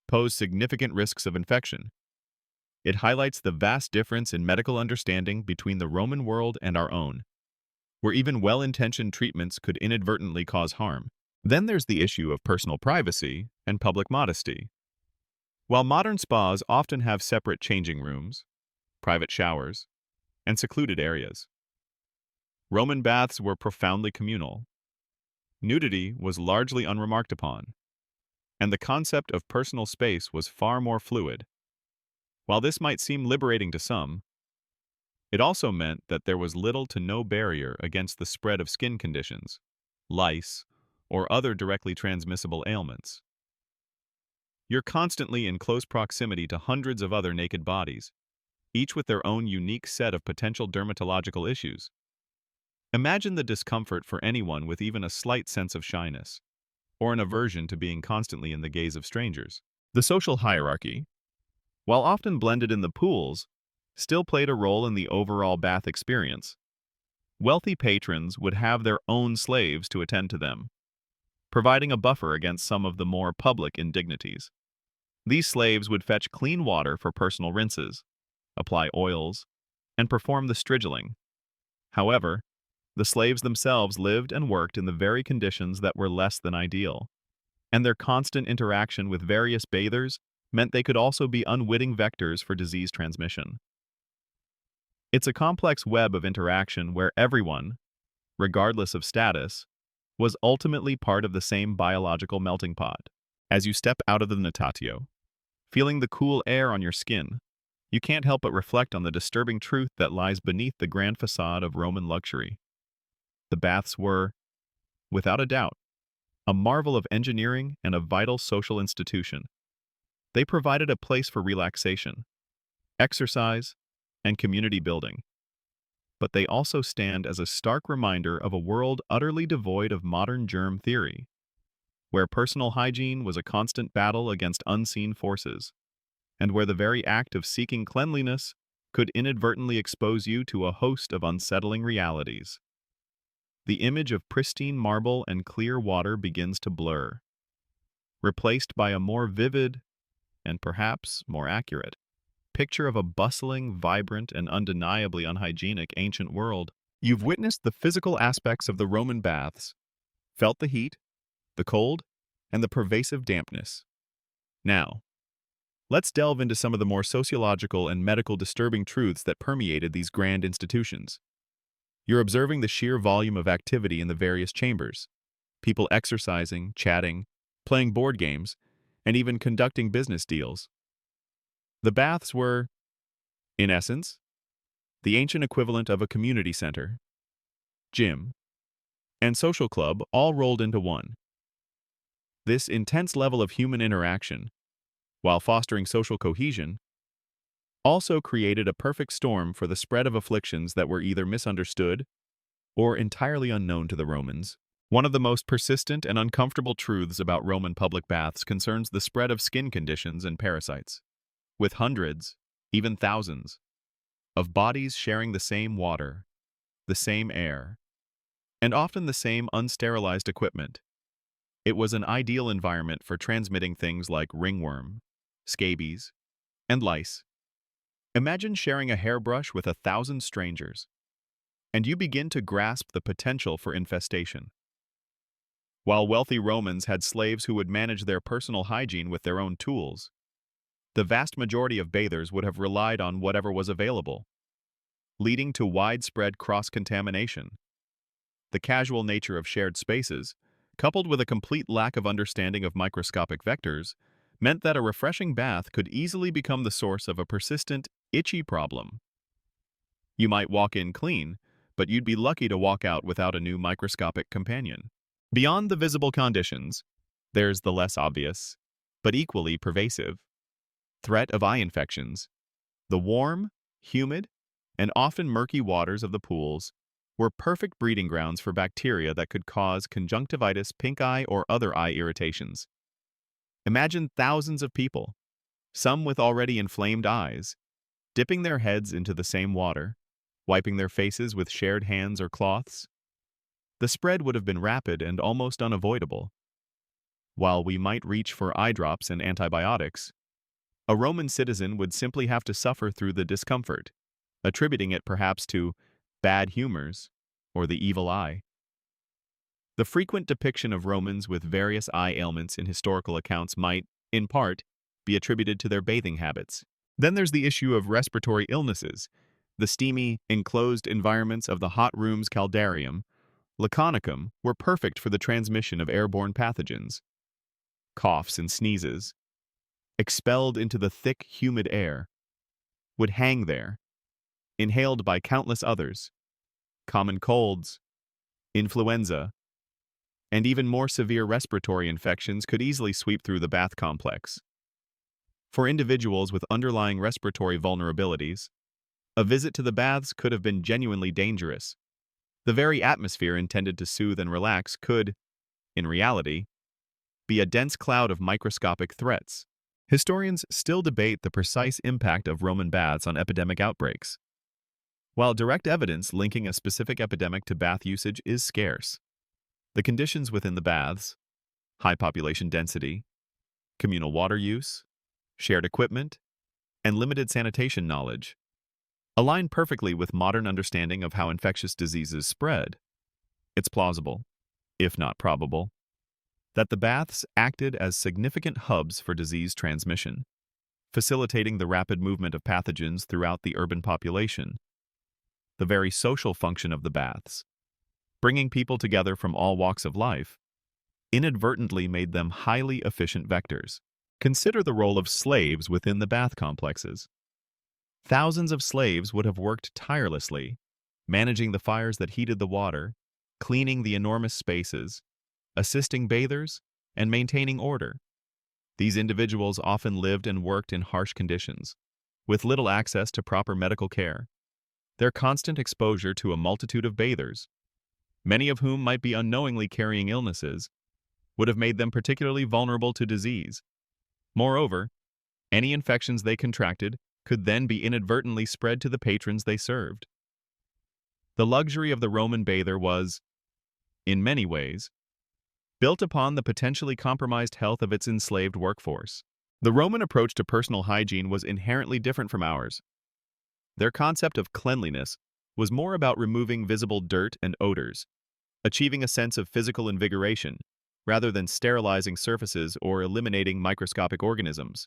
pose significant risks of infection. It highlights the vast difference in medical understanding between the Roman world and our own, where even well-intentioned treatments could inadvertently cause harm. Then there's the issue of personal privacy and public modesty. While modern spas often have separate changing rooms, private showers, and secluded areas, Roman baths were profoundly communal. Nudity was largely unremarked upon, and the concept of personal space was far more fluid. While this might seem liberating to some, it also meant that there was little to no barrier against the spread of skin conditions, lice, or other directly transmissible ailments. You're constantly in close proximity to hundreds of other naked bodies, each with their own unique set of potential dermatological issues. Imagine the discomfort for anyone with even a slight sense of shyness, or an aversion to being constantly in the gaze of strangers. The social hierarchy, while often blended in the pools, still played a role in the overall bath experience. Wealthy patrons would have their own slaves to attend to them, providing a buffer against some of the more public indignities. These slaves would fetch clean water for personal rinses, apply oils, and perform the strigiling. However, the slaves themselves lived and worked in the very conditions that were less than ideal, and their constant interaction with various bathers meant they could also be unwitting vectors for disease transmission. It's a complex web of interaction where everyone, regardless of status, was ultimately part of the same biological melting pot. As you step out of the natatio, feeling the cool air on your skin, you can't help but reflect on the disturbing truth that lies beneath the grand facade of Roman luxury. The baths were, without a doubt, a marvel of engineering and a vital social institution. They provided a place for relaxation, exercise, and community building. But they also stand as a stark reminder of a world utterly devoid of modern germ theory, where personal hygiene was a constant battle against unseen forces, and where the very act of seeking cleanliness could inadvertently expose you to a host of unsettling realities. The image of pristine marble and clear water begins to blur, replaced by a more vivid, and perhaps more accurate, picture of a bustling, vibrant, and undeniably unhygienic ancient world. You've witnessed the physical aspects of the Roman baths, felt the heat, the cold, and the pervasive dampness. Now, let's delve into some of the more sociological and medical disturbing truths that permeated these grand institutions. You're observing the sheer volume of activity in the various chambers, people exercising, chatting, playing board games, and even conducting business deals. The baths were, in essence, the ancient equivalent of a community center, gym, and social club all rolled into one. This intense level of human interaction, while fostering social cohesion, also created a perfect storm for the spread of afflictions that were either misunderstood or entirely unknown to the Romans. One of the most persistent and uncomfortable truths about Roman public baths concerns the spread of skin conditions and parasites. With hundreds, even thousands, of bodies sharing the same water, the same air, and often the same unsterilized equipment, it was an ideal environment for transmitting things like ringworm, scabies, and lice. Imagine sharing a hairbrush with 1,000 strangers, and you begin to grasp the potential for infestation. While wealthy Romans had slaves who would manage their personal hygiene with their own tools, the vast majority of bathers would have relied on whatever was available, leading to widespread cross-contamination. The casual nature of shared spaces, coupled with a complete lack of understanding of microscopic vectors, meant that a refreshing bath could easily become the source of a persistent, itchy problem. You might walk in clean, but you'd be lucky to walk out without a new microscopic companion. Beyond the visible conditions, there's the less obvious, but equally pervasive, threat of eye infections. The warm, humid, and often murky waters of the pools were perfect breeding grounds for bacteria that could cause conjunctivitis, pink eye, or other eye irritations. Imagine thousands of people, some with already inflamed eyes, dipping their heads into the same water, wiping their faces with shared hands or cloths. The spread would have been rapid and almost unavoidable. While we might reach for eye drops and antibiotics, a Roman citizen would simply have to suffer through the discomfort, attributing it perhaps to bad humors or the evil eye. The frequent depiction of Romans with various eye ailments in historical accounts might, in part, be attributed to their bathing habits. Then there's the issue of respiratory illnesses. The steamy, enclosed environments of the hot rooms Caldarium, Laconicum were perfect for the transmission of airborne pathogens. Coughs and sneezes, expelled into the thick, humid air, would hang there, inhaled by countless others. Common colds, influenza, and even more severe respiratory infections could easily sweep through the bath complex. For individuals with underlying respiratory vulnerabilities, a visit to the baths could have been genuinely dangerous. The very atmosphere intended to soothe and relax could, in reality, be a dense cloud of microscopic threats. Historians still debate the precise impact of Roman baths on epidemic outbreaks. While direct evidence linking a specific epidemic to bath usage is scarce, the conditions within the baths, high population density, communal water use, shared equipment, and limited sanitation knowledge, align perfectly with modern understanding of how infectious diseases spread. It's plausible, if not probable, that the baths acted as significant hubs for disease transmission. facilitating the rapid movement of pathogens throughout the urban population. The very social function of the baths, bringing people together from all walks of life, inadvertently made them highly efficient vectors. Consider the role of slaves within the bath complexes. Thousands of slaves would have worked tirelessly, managing the fires that heated the water, cleaning the enormous spaces, assisting bathers, and maintaining order. These individuals often lived and worked in harsh conditions, with little access to proper medical care. Their constant exposure to a multitude of bathers, many of whom might be unknowingly carrying illnesses, would have made them particularly vulnerable to disease. Moreover, any infections they contracted could then be inadvertently spread to the patrons they served. The luxury of the Roman bather was, in many ways, built upon the potentially compromised health of its enslaved workforce. The Roman approach to personal hygiene was inherently different from ours. Their concept of cleanliness was more about removing visible dirt and odors, achieving a sense of physical invigoration, rather than sterilizing surfaces or eliminating microscopic organisms.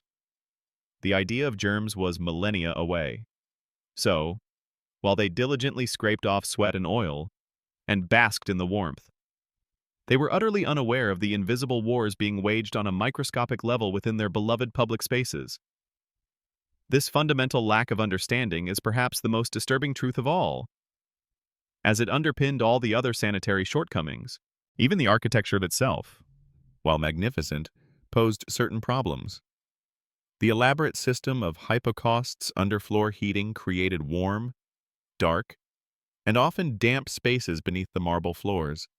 The idea of germs was millennia away. So, while they diligently scraped off sweat and oil, and basked in the warmth, they were utterly unaware of the invisible wars being waged on a microscopic level within their beloved public spaces. This fundamental lack of understanding is perhaps the most disturbing truth of all, as it underpinned all the other sanitary shortcomings. Even the architecture itself, while magnificent, posed certain problems. The elaborate system of hypocausts underfloor heating created warm, dark, and often damp spaces beneath the marble floors,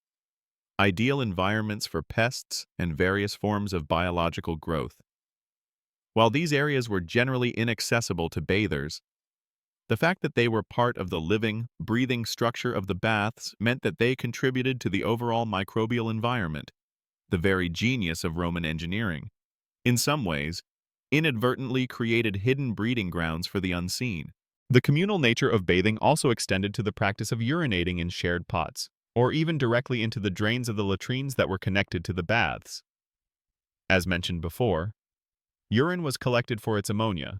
ideal environments for pests and various forms of biological growth. While these areas were generally inaccessible to bathers, the fact that they were part of the living, breathing structure of the baths meant that they contributed to the overall microbial environment, the very genius of Roman engineering. In some ways, inadvertently created hidden breeding grounds for the unseen. The communal nature of bathing also extended to the practice of urinating in shared pots, or even directly into the drains of the latrines that were connected to the baths. As mentioned before, urine was collected for its ammonia,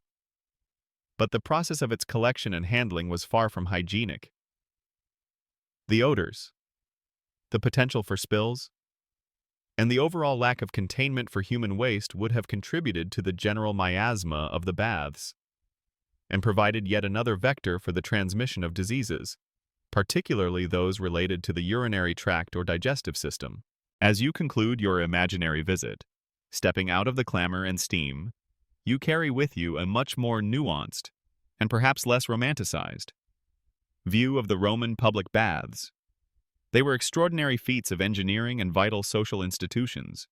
but the process of its collection and handling was far from hygienic. The odors, the potential for spills, and the overall lack of containment for human waste would have contributed to the general miasma of the baths, and provided yet another vector for the transmission of diseases, particularly those related to the urinary tract or digestive system. As you conclude your imaginary visit, stepping out of the clamor and steam, you carry with you a much more nuanced, and perhaps less romanticized, view of the Roman public baths. They were extraordinary feats of engineering and vital social institutions,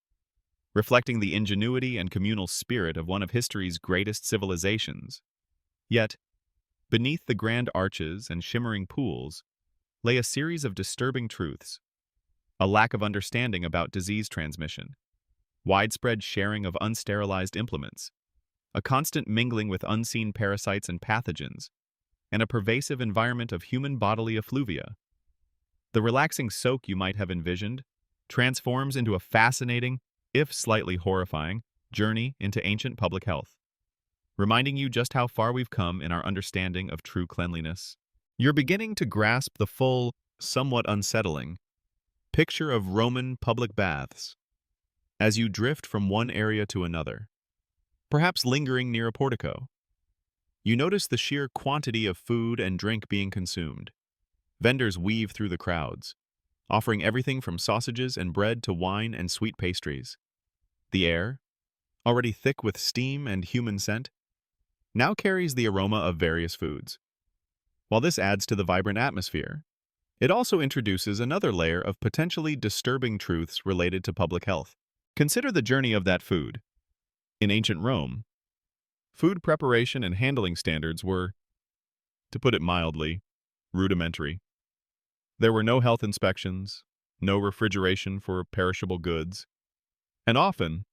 reflecting the ingenuity and communal spirit of one of history's greatest civilizations. Yet, beneath the grand arches and shimmering pools, lay a series of disturbing truths: a lack of understanding about disease transmission, widespread sharing of unsterilized implements, a constant mingling with unseen parasites and pathogens, and a pervasive environment of human bodily effluvia. The relaxing soak you might have envisioned transforms into a fascinating, if slightly horrifying, journey into ancient public health, reminding you just how far we've come in our understanding of true cleanliness. You're beginning to grasp the full, somewhat unsettling, picture of Roman public baths as you drift from one area to another, perhaps lingering near a portico. You notice the sheer quantity of food and drink being consumed. Vendors weave through the crowds, offering everything from sausages and bread to wine and sweet pastries. The air, already thick with steam and human scent, now carries the aroma of various foods. While this adds to the vibrant atmosphere, it also introduces another layer of potentially disturbing truths related to public health. Consider the journey of that food. In ancient Rome, food preparation and handling standards were, to put it mildly, rudimentary. There were no health inspections, no refrigeration for perishable goods, and often,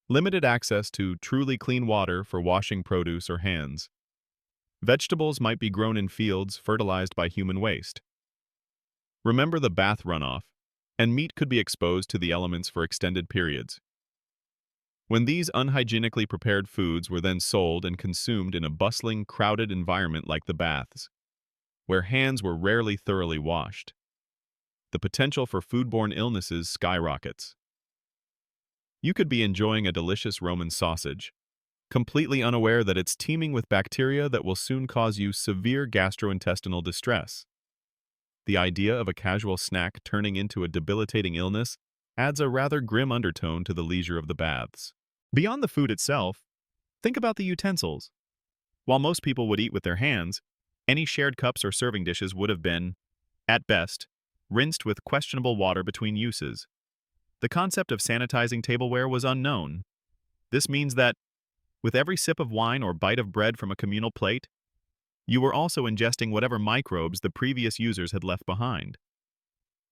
limited access to truly clean water for washing produce or hands. Vegetables might be grown in fields fertilized by human waste. Remember the bath runoff, and meat could be exposed to the elements for extended periods. When these unhygienically prepared foods were then sold and consumed in a bustling, crowded environment like the baths, where hands were rarely thoroughly washed, the potential for foodborne illnesses skyrockets. You could be enjoying a delicious Roman sausage, completely unaware that it's teeming with bacteria that will soon cause you severe gastrointestinal distress. The idea of a casual snack turning into a debilitating illness adds a rather grim undertone to the leisure of the baths. Beyond the food itself, think about the utensils. While most people would eat with their hands, any shared cups or serving dishes would have been, at best, rinsed with questionable water between uses. The concept of sanitizing tableware was unknown. This means that, with every sip of wine or bite of bread from a communal plate, you were also ingesting whatever microbes the previous users had left behind.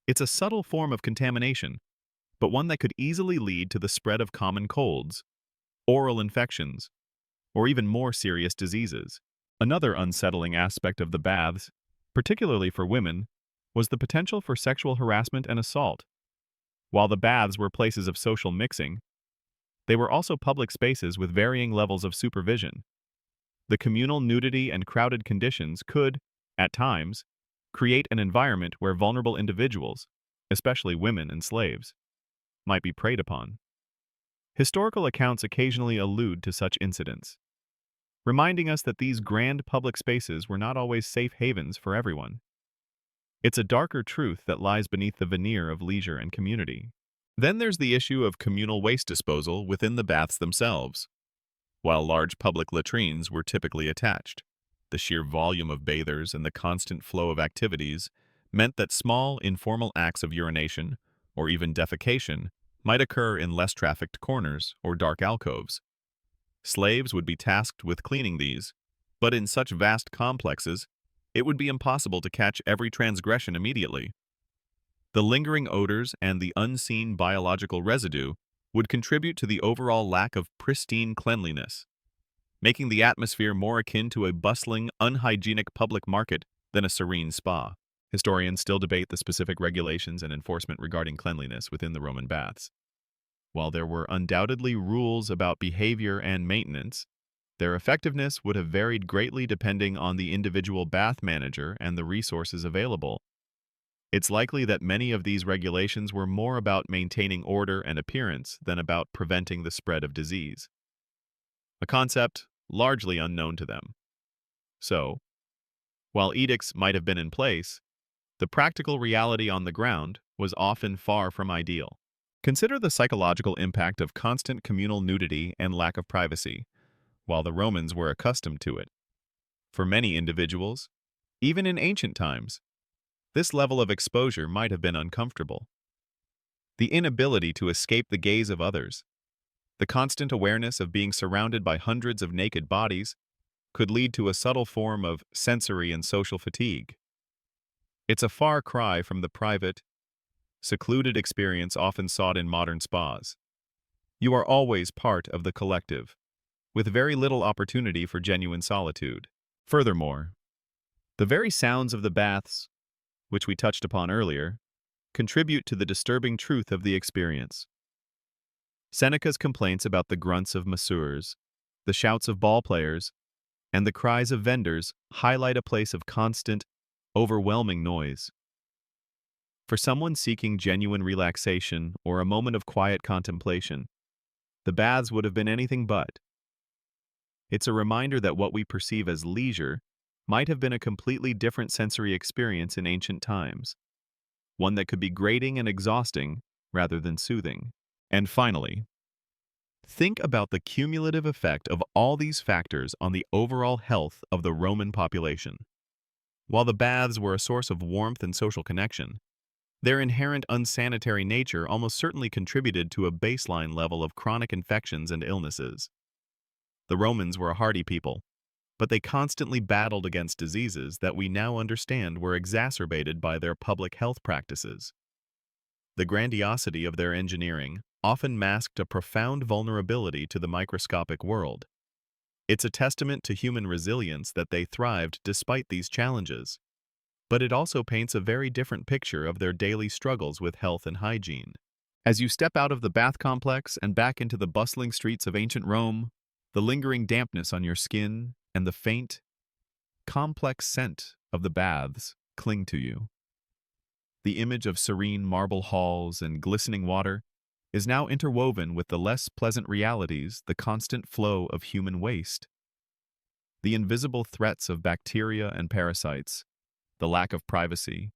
It's a subtle form of contamination, but one that could easily lead to the spread of common colds, oral infections, or even more serious diseases. Another unsettling aspect of the baths, particularly for women, was the potential for sexual harassment and assault. While the baths were places of social mixing, they were also public spaces with varying levels of supervision. The communal nudity and crowded conditions could, at times, create an environment where vulnerable individuals, especially women and slaves, might be preyed upon. Historical accounts occasionally allude to such incidents, reminding us that these grand public spaces were not always safe havens for everyone. It's a darker truth that lies beneath the veneer of leisure and community. Then there's the issue of communal waste disposal within the baths themselves. While large public latrines were typically attached, the sheer volume of bathers and the constant flow of activities meant that small, informal acts of urination, or even defecation, might occur in less trafficked corners or dark alcoves. Slaves would be tasked with cleaning these, but in such vast complexes, it would be impossible to catch every transgression immediately. The lingering odors and the unseen biological residue would contribute to the overall lack of pristine cleanliness, making the atmosphere more akin to a bustling, unhygienic public market than a serene spa. Historians still debate the specific regulations and enforcement regarding cleanliness within the Roman baths. While there were undoubtedly rules about behavior and maintenance, their effectiveness would have varied greatly depending on the individual bath manager and the resources available. It's likely that many of these regulations were more about maintaining order and appearance than about preventing the spread of disease, a concept largely unknown to them. So, while edicts might have been in place, the practical reality on the ground was often far from ideal. Consider the psychological impact of constant communal nudity and lack of privacy, while the Romans were accustomed to it. For many individuals, even in ancient times, this level of exposure might have been uncomfortable. The inability to escape the gaze of others, the constant awareness of being surrounded by hundreds of naked bodies, could lead to a subtle form of sensory and social fatigue. It's a far cry from the private, secluded experience often sought in modern spas. You are always part of the collective, with very little opportunity for genuine solitude. Furthermore, the very sounds of the baths, which we touched upon earlier, contribute to the disturbing truth of the experience. Seneca's complaints about the grunts of masseurs, the shouts of ball players, and the cries of vendors highlight a place of constant, overwhelming noise. For someone seeking genuine relaxation or a moment of quiet contemplation, the baths would have been anything but. It's a reminder that what we perceive as leisure might have been a completely different sensory experience in ancient times, one that could be grating and exhausting rather than soothing. And finally, think about the cumulative effect of all these factors on the overall health of the Roman population. While the baths were a source of warmth and social connection, their inherent unsanitary nature almost certainly contributed to a baseline level of chronic infections and illnesses. The Romans were a hardy people, but they constantly battled against diseases that we now understand were exacerbated by their public health practices. The grandiosity of their engineering often masked a profound vulnerability to the microscopic world. It's a testament to human resilience that they thrived despite these challenges, but it also paints a very different picture of their daily struggles with health and hygiene. As you step out of the bath complex and back into the bustling streets of ancient Rome, the lingering dampness on your skin and the faint, complex scent of the baths cling to you. The image of serene marble halls and glistening water is now interwoven with the less pleasant realities, the constant flow of human waste, the invisible threats of bacteria and parasites, the lack of privacy,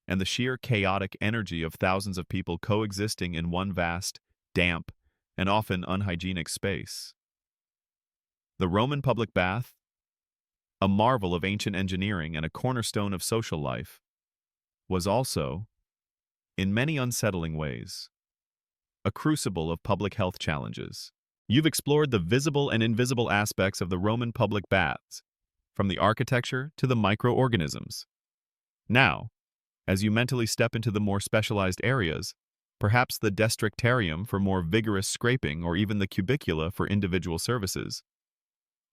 and the sheer chaotic energy of thousands of people coexisting in one vast, damp, and often unhygienic space. The Roman public bath, a marvel of ancient engineering and a cornerstone of social life, was also, in many unsettling ways, a crucible of public health challenges. You've explored the visible and invisible aspects of the Roman public baths, from the architecture to the microorganisms. Now, as you mentally step into the more specialized areas, perhaps the destrictarium for more vigorous scraping or even the cubicula for individual services,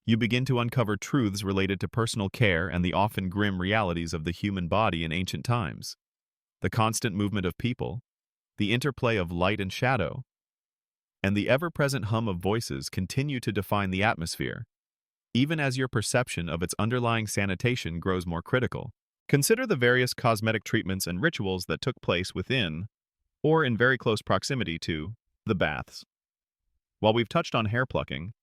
you begin to uncover truths related to personal care and the often grim realities of the human body in ancient times. The constant movement of people, the interplay of light and shadow, and the ever-present hum of voices continue to define the atmosphere, even as your perception of its underlying sanitation grows more critical. Consider the various cosmetic treatments and rituals that took place within, or in very close proximity to, the baths. While we've touched on hair plucking,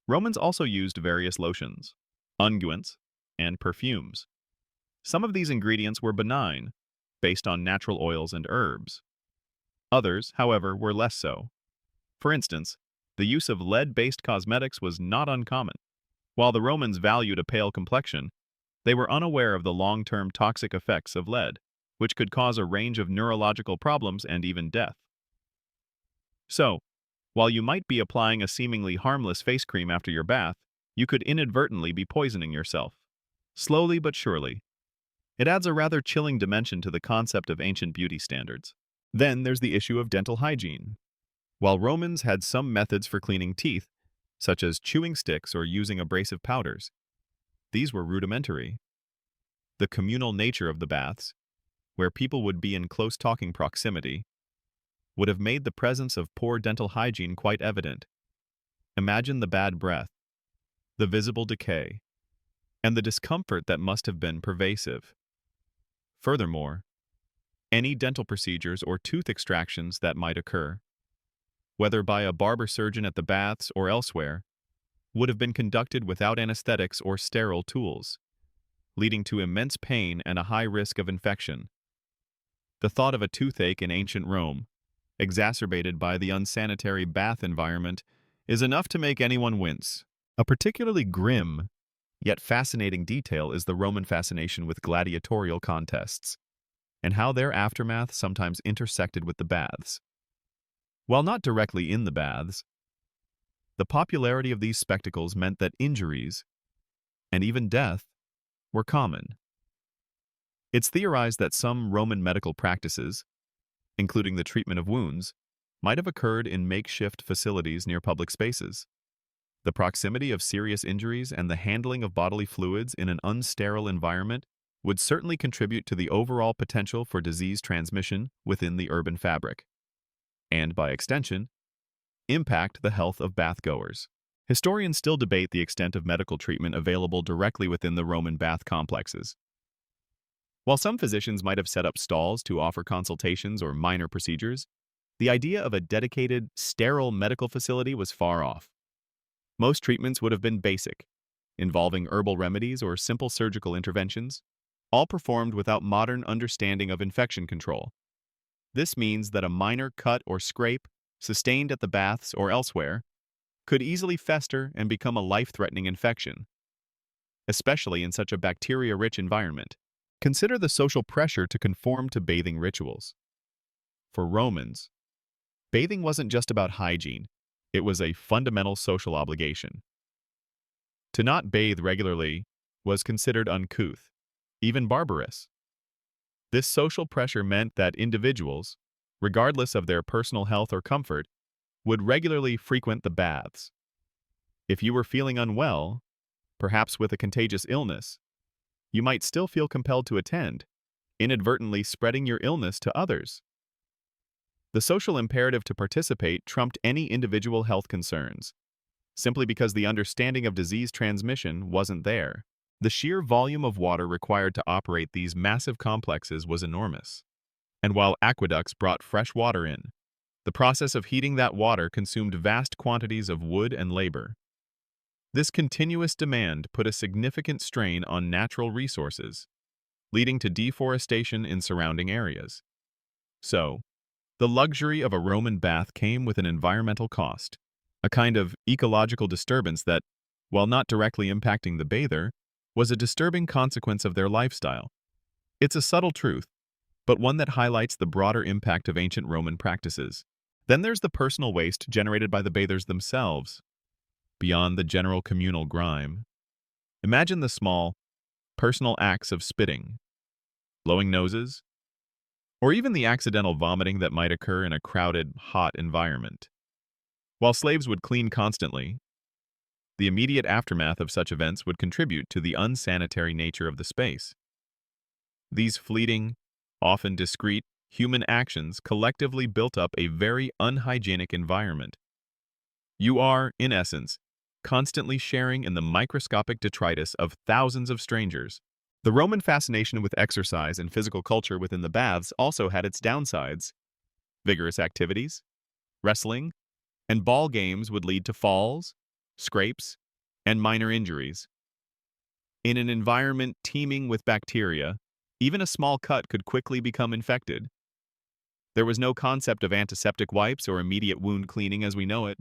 Romans also used various lotions, unguents, and perfumes. Some of these ingredients were benign, based on natural oils and herbs. Others, however, were less so. For instance, the use of lead-based cosmetics was not uncommon. While the Romans valued a pale complexion, they were unaware of the long-term toxic effects of lead, which could cause a range of neurological problems and even death. So, while you might be applying a seemingly harmless face cream after your bath, you could inadvertently be poisoning yourself. Slowly but surely. It adds a rather chilling dimension to the concept of ancient beauty standards. Then there's the issue of dental hygiene. While Romans had some methods for cleaning teeth, such as chewing sticks or using abrasive powders, these were rudimentary. The communal nature of the baths, where people would be in close talking proximity, would have made the presence of poor dental hygiene quite evident. Imagine the bad breath, the visible decay, and the discomfort that must have been pervasive. Furthermore, any dental procedures or tooth extractions that might occur, whether by a barber surgeon at the baths or elsewhere, would have been conducted without anesthetics or sterile tools, leading to immense pain and a high risk of infection. The thought of a toothache in ancient Rome, exacerbated by the unsanitary bath environment, is enough to make anyone wince. A particularly grim, yet fascinating detail is the Roman fascination with gladiatorial contests, and how their aftermath sometimes intersected with the baths. While not directly in the baths, the popularity of these spectacles meant that injuries, and even death, were common. It's theorized that some Roman medical practices, including the treatment of wounds, might have occurred in makeshift facilities near public spaces. The proximity of serious injuries and the handling of bodily fluids in an unsterile environment would certainly contribute to the overall potential for disease transmission within the urban fabric, and by extension, impact the health of bathgoers. Historians still debate the extent of medical treatment available directly within the Roman bath complexes. While some physicians might have set up stalls to offer consultations or minor procedures, the idea of a dedicated, sterile medical facility was far off. Most treatments would have been basic, involving herbal remedies or simple surgical interventions, all performed without modern understanding of infection control. This means that a minor cut or scrape, sustained at the baths or elsewhere, could easily fester and become a life-threatening infection, especially in such a bacteria-rich environment. Consider the social pressure to conform to bathing rituals. For Romans, bathing wasn't just about hygiene, it was a fundamental social obligation. To not bathe regularly was considered uncouth, even barbarous. This social pressure meant that individuals, regardless of their personal health or comfort, would regularly frequent the baths. If you were feeling unwell, perhaps with a contagious illness, you might still feel compelled to attend, inadvertently spreading your illness to others. The social imperative to participate trumped any individual health concerns, simply because the understanding of disease transmission wasn't there. The sheer volume of water required to operate these massive complexes was enormous. And while aqueducts brought fresh water in, the process of heating that water consumed vast quantities of wood and labor. This continuous demand put a significant strain on natural resources, leading to deforestation in surrounding areas. So, the luxury of a Roman bath came with an environmental cost, a kind of ecological disturbance that, while not directly impacting the bather, was a disturbing consequence of their lifestyle. It's a subtle truth, but one that highlights the broader impact of ancient Roman practices. Then there's the personal waste generated by the bathers themselves, beyond the general communal grime. Imagine the small, personal acts of spitting, blowing noses, or even the accidental vomiting that might occur in a crowded, hot environment. While slaves would clean constantly, the immediate aftermath of such events would contribute to the unsanitary nature of the space. These fleeting, often discreet, human actions collectively built up a very unhygienic environment. You are, in essence, constantly sharing in the microscopic detritus of thousands of strangers. The Roman fascination with exercise and physical culture within the baths also had its downsides. Vigorous activities, wrestling, and ball games would lead to falls, scrapes, and minor injuries. In an environment teeming with bacteria, even a small cut could quickly become infected. There was no concept of antiseptic wipes or immediate wound cleaning as we know it.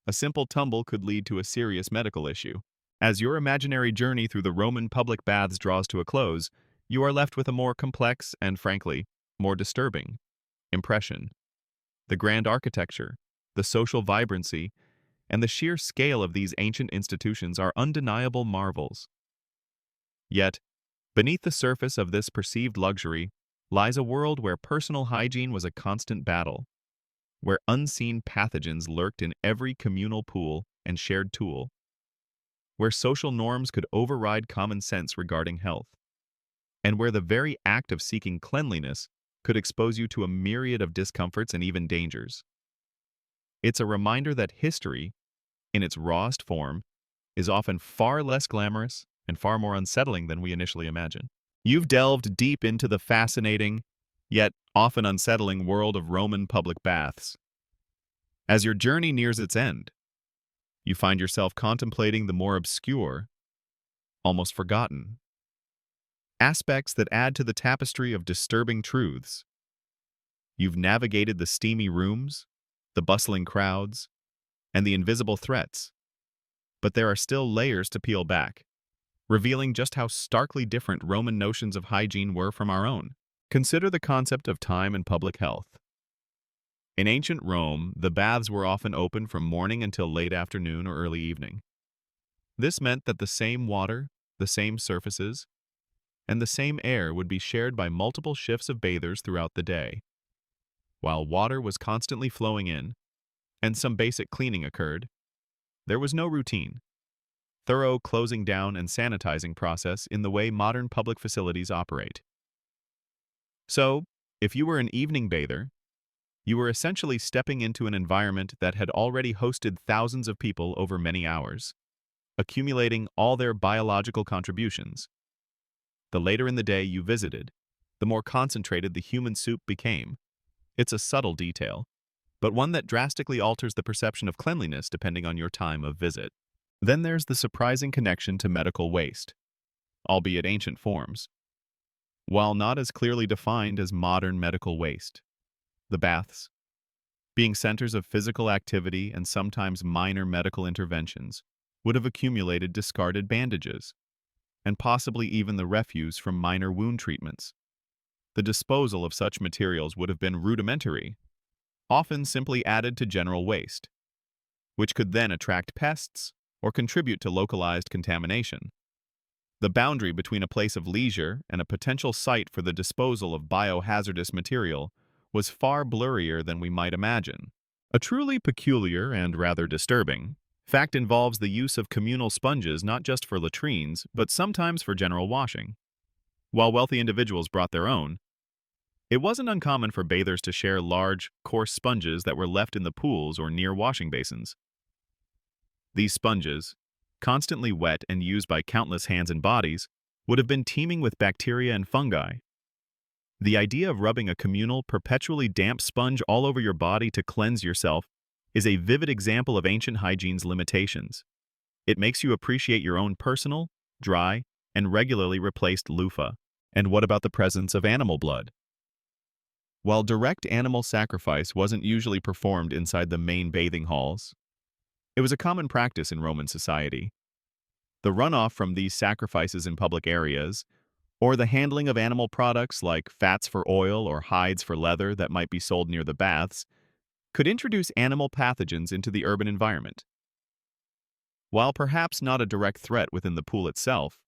A simple tumble could lead to a serious medical issue. As your imaginary journey through the Roman public baths draws to a close, you are left with a more complex and, frankly, more disturbing impression. The grand architecture, the social vibrancy, and the sheer scale of these ancient institutions are undeniable marvels. Yet, beneath the surface of this perceived luxury lies a world where personal hygiene was a constant battle, where unseen pathogens lurked in every communal pool and shared tool, where social norms could override common sense regarding health, and where the very act of seeking cleanliness could expose you to a myriad of discomforts and even dangers. It's a reminder that history, in its rawest form, is often far less glamorous and far more unsettling than we initially imagine. You've delved deep into the fascinating, yet often unsettling world of Roman public baths. As your journey nears its end, you find yourself contemplating the more obscure, almost forgotten, aspects that add to the tapestry of disturbing truths. You've navigated the steamy rooms, the bustling crowds, and the invisible threats, but there are still layers to peel back, revealing just how starkly different Roman notions of hygiene were from our own. Consider the concept of time and public health. In ancient Rome, the baths were often open from morning until late afternoon or early evening. This meant that the same water, the same surfaces, and the same air would be shared by multiple shifts of bathers throughout the day. While water was constantly flowing in, and some basic cleaning occurred, there was no routine, thorough closing down and sanitizing process in the way modern public facilities operate. So, if you were an evening bather, you were essentially stepping into an environment that had already hosted thousands of people over many hours, accumulating all their biological contributions. The later in the day you visited, the more concentrated the human soup became. It's a subtle detail, but one that drastically alters the perception of cleanliness depending on your time of visit. Then there's the surprising connection to medical waste, albeit ancient forms. While not as clearly defined as modern medical waste, the baths, being centers of physical activity and sometimes minor medical interventions, would have accumulated discarded bandages, and possibly even the refuse from minor wound treatments. The disposal of such materials would have been rudimentary, often simply added to general waste, which could then attract pests or contribute to localized contamination. The boundary between a place of leisure and a potential site for the disposal of biohazardous material was far blurrier than we might imagine. A truly peculiar and rather disturbing fact involves the use of communal sponges not just for latrines, but sometimes for general washing. While wealthy individuals brought their own, It wasn't uncommon for bathers to share large, coarse sponges that were left in the pools or near washing basins. These sponges, constantly wet and used by countless hands and bodies, would have been teeming with bacteria and fungi. The idea of rubbing a communal, perpetually damp sponge all over your body to cleanse yourself is a vivid example of ancient hygiene's limitations. It makes you appreciate your own personal, dry, and regularly replaced loofah. And what about the presence of animal blood? While direct animal sacrifice wasn't usually performed inside the main bathing halls, it was a common practice in Roman society. The runoff from these sacrifices in public areas, or the handling of animal products like fats for oil or hides for leather that might be sold near the baths, could introduce animal pathogens into the urban environment. While perhaps not a direct threat within the pool itself,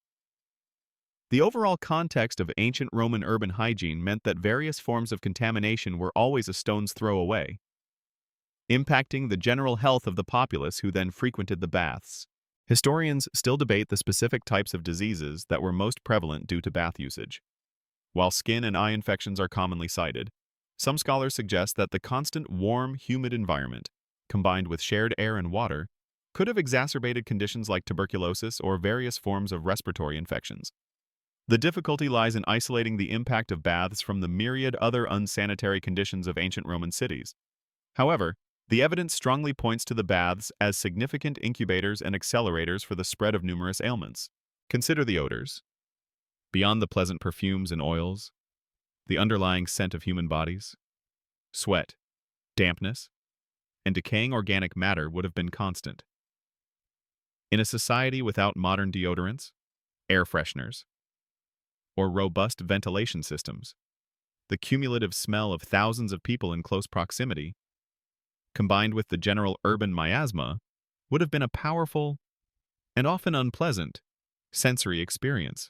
the overall context of ancient Roman urban hygiene meant that various forms of contamination were always a stone's throw away, impacting the general health of the populace who then frequented the baths. Historians still debate the specific types of diseases that were most prevalent due to bath usage. While skin and eye infections are commonly cited, some scholars suggest that the constant warm, humid environment, combined with shared air and water, could have exacerbated conditions like tuberculosis or various forms of respiratory infections. The difficulty lies in isolating the impact of baths from the myriad other unsanitary conditions of ancient Roman cities. However, the evidence strongly points to the baths as significant incubators and accelerators for the spread of numerous ailments. Consider the odors. Beyond the pleasant perfumes and oils, the underlying scent of human bodies, sweat, dampness, and decaying organic matter would have been constant. In a society without modern deodorants, air fresheners, or robust ventilation systems, the cumulative smell of thousands of people in close proximity, combined with the general urban miasma, would have been a powerful, and often unpleasant, sensory experience.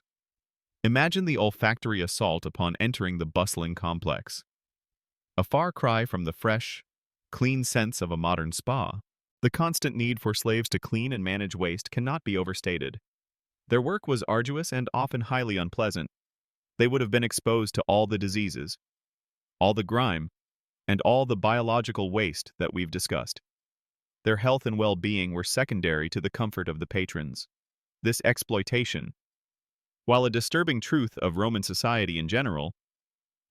Imagine the olfactory assault upon entering the bustling complex. A far cry from the fresh, clean scents of a modern spa. The constant need for slaves to clean and manage waste cannot be overstated. Their work was arduous and often highly unpleasant. They would have been exposed to all the diseases, all the grime, and all the biological waste that we've discussed. Their health and well-being were secondary to the comfort of the patrons. This exploitation, while a disturbing truth of Roman society in general,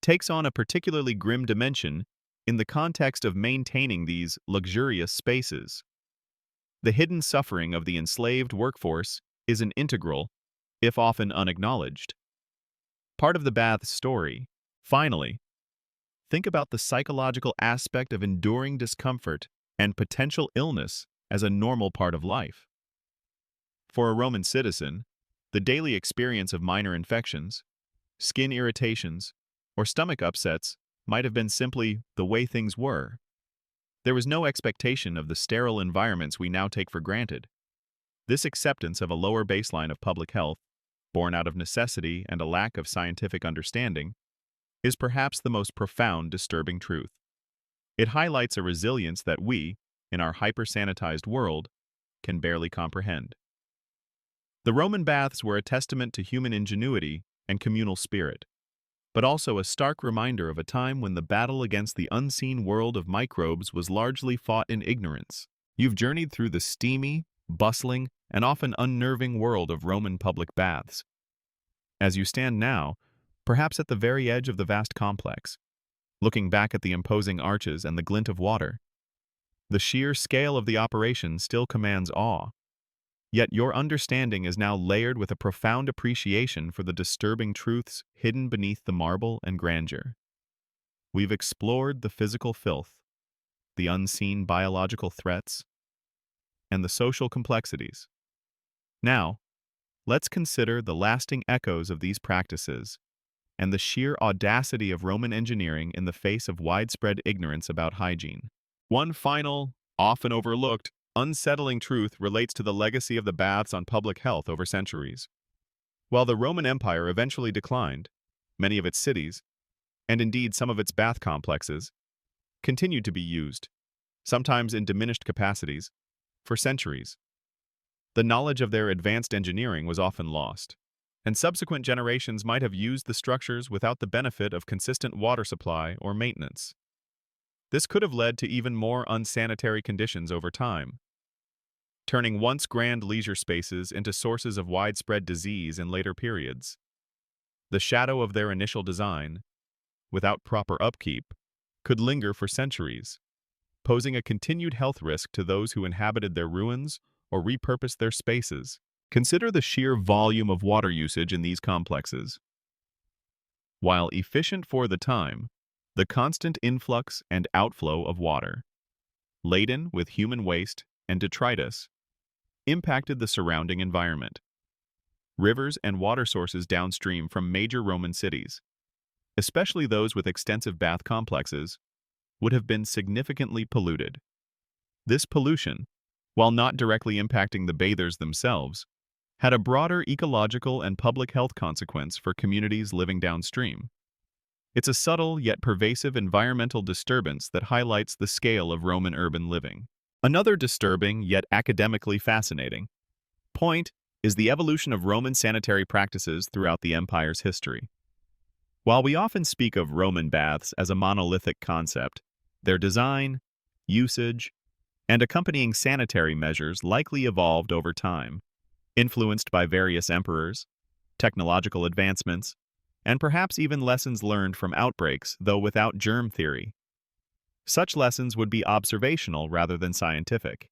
takes on a particularly grim dimension in the context of maintaining these luxurious spaces. The hidden suffering of the enslaved workforce is an integral, if often unacknowledged, part of the bath's story. Finally, think about the psychological aspect of enduring discomfort and potential illness as a normal part of life. For a Roman citizen, the daily experience of minor infections, skin irritations, or stomach upsets might have been simply the way things were. There was no expectation of the sterile environments we now take for granted. This acceptance of a lower baseline of public health, born out of necessity and a lack of scientific understanding, is perhaps the most profound disturbing truth. It highlights a resilience that we, in our hyper-sanitized world, can barely comprehend. The Roman baths were a testament to human ingenuity and communal spirit, but also a stark reminder of a time when the battle against the unseen world of microbes was largely fought in ignorance. You've journeyed through the steamy, bustling, and often unnerving world of Roman public baths. As you stand now, perhaps at the very edge of the vast complex, looking back at the imposing arches and the glint of water, the sheer scale of the operation still commands awe. Yet your understanding is now layered with a profound appreciation for the disturbing truths hidden beneath the marble and grandeur. We've explored the physical filth, the unseen biological threats, and the social complexities. Now, let's consider the lasting echoes of these practices and the sheer audacity of Roman engineering in the face of widespread ignorance about hygiene. One final, often overlooked, unsettling truth relates to the legacy of the baths on public health over centuries. While the Roman Empire eventually declined, many of its cities, and indeed some of its bath complexes, continued to be used, sometimes in diminished capacities, for centuries. The knowledge of their advanced engineering was often lost. and subsequent generations might have used the structures without the benefit of consistent water supply or maintenance. This could have led to even more unsanitary conditions over time, turning once grand leisure spaces into sources of widespread disease in later periods. The shadow of their initial design, without proper upkeep, could linger for centuries, posing a continued health risk to those who inhabited their ruins or repurposed their spaces. Consider the sheer volume of water usage in these complexes. While efficient for the time, the constant influx and outflow of water, laden with human waste and detritus, impacted the surrounding environment. Rivers and water sources downstream from major Roman cities, especially those with extensive bath complexes, would have been significantly polluted. This pollution, while not directly impacting the bathers themselves, had a broader ecological and public health consequence for communities living downstream. It's a subtle yet pervasive environmental disturbance that highlights the scale of Roman urban living. Another disturbing yet academically fascinating point is the evolution of Roman sanitary practices throughout the empire's history. While we often speak of Roman baths as a monolithic concept, their design, usage, and accompanying sanitary measures likely evolved over time, influenced by various emperors, technological advancements, and perhaps even lessons learned from outbreaks, though without germ theory. Such lessons would be observational rather than scientific.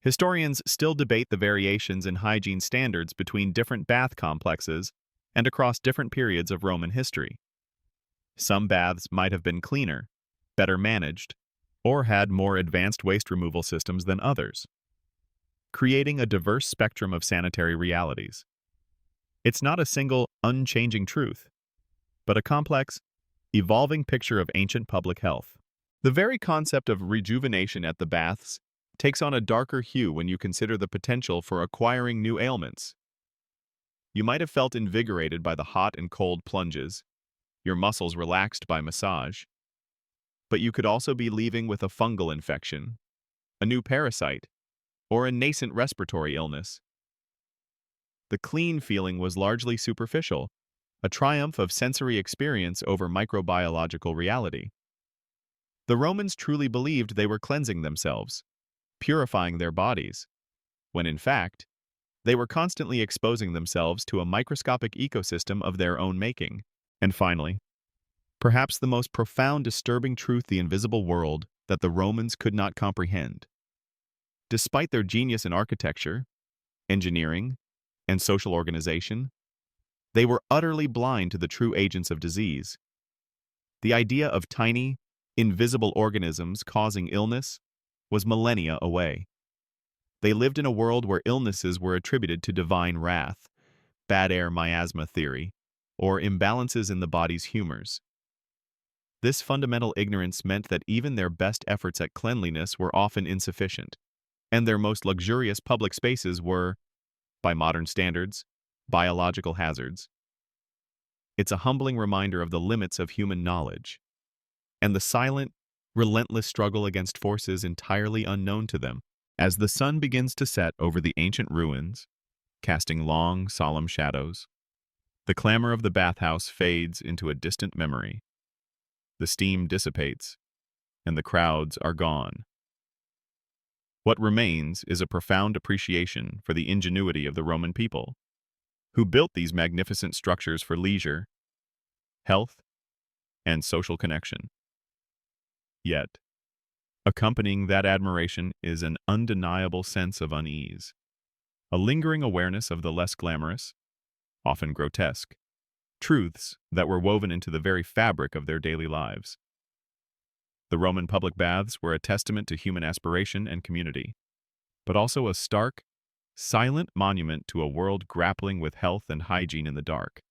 Historians still debate the variations in hygiene standards between different bath complexes and across different periods of Roman history. Some baths might have been cleaner, better managed, or had more advanced waste removal systems than others, creating a diverse spectrum of sanitary realities. It's not a single, unchanging truth, but a complex, evolving picture of ancient public health. The very concept of rejuvenation at the baths takes on a darker hue when you consider the potential for acquiring new ailments. You might have felt invigorated by the hot and cold plunges, your muscles relaxed by massage, but you could also be leaving with a fungal infection, a new parasite, or a nascent respiratory illness. The clean feeling was largely superficial, a triumph of sensory experience over microbiological reality. The Romans truly believed they were cleansing themselves, purifying their bodies, when in fact, they were constantly exposing themselves to a microscopic ecosystem of their own making. And finally, perhaps the most profound disturbing truth the invisible world that the Romans could not comprehend. Despite their genius in architecture, engineering, and social organization, they were utterly blind to the true agents of disease. The idea of tiny, invisible organisms causing illness was millennia away. They lived in a world where illnesses were attributed to divine wrath, bad air miasma theory, or imbalances in the body's humors. This fundamental ignorance meant that even their best efforts at cleanliness were often insufficient, and their most luxurious public spaces were, by modern standards, biological hazards. It's a humbling reminder of the limits of human knowledge, and the silent, relentless struggle against forces entirely unknown to them. As the sun begins to set over the ancient ruins, casting long, solemn shadows, the clamor of the bathhouse fades into a distant memory. The steam dissipates, and the crowds are gone. What remains is a profound appreciation for the ingenuity of the Roman people, who built these magnificent structures for leisure, health, and social connection. Yet, accompanying that admiration is an undeniable sense of unease, a lingering awareness of the less glamorous, often grotesque, truths that were woven into the very fabric of their daily lives. The Roman public baths were a testament to human aspiration and community, but also a stark, silent monument to a world grappling with health and hygiene in the dark.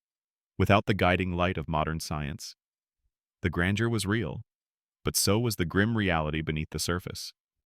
Without the guiding light of modern science, the grandeur was real, but so was the grim reality beneath the surface.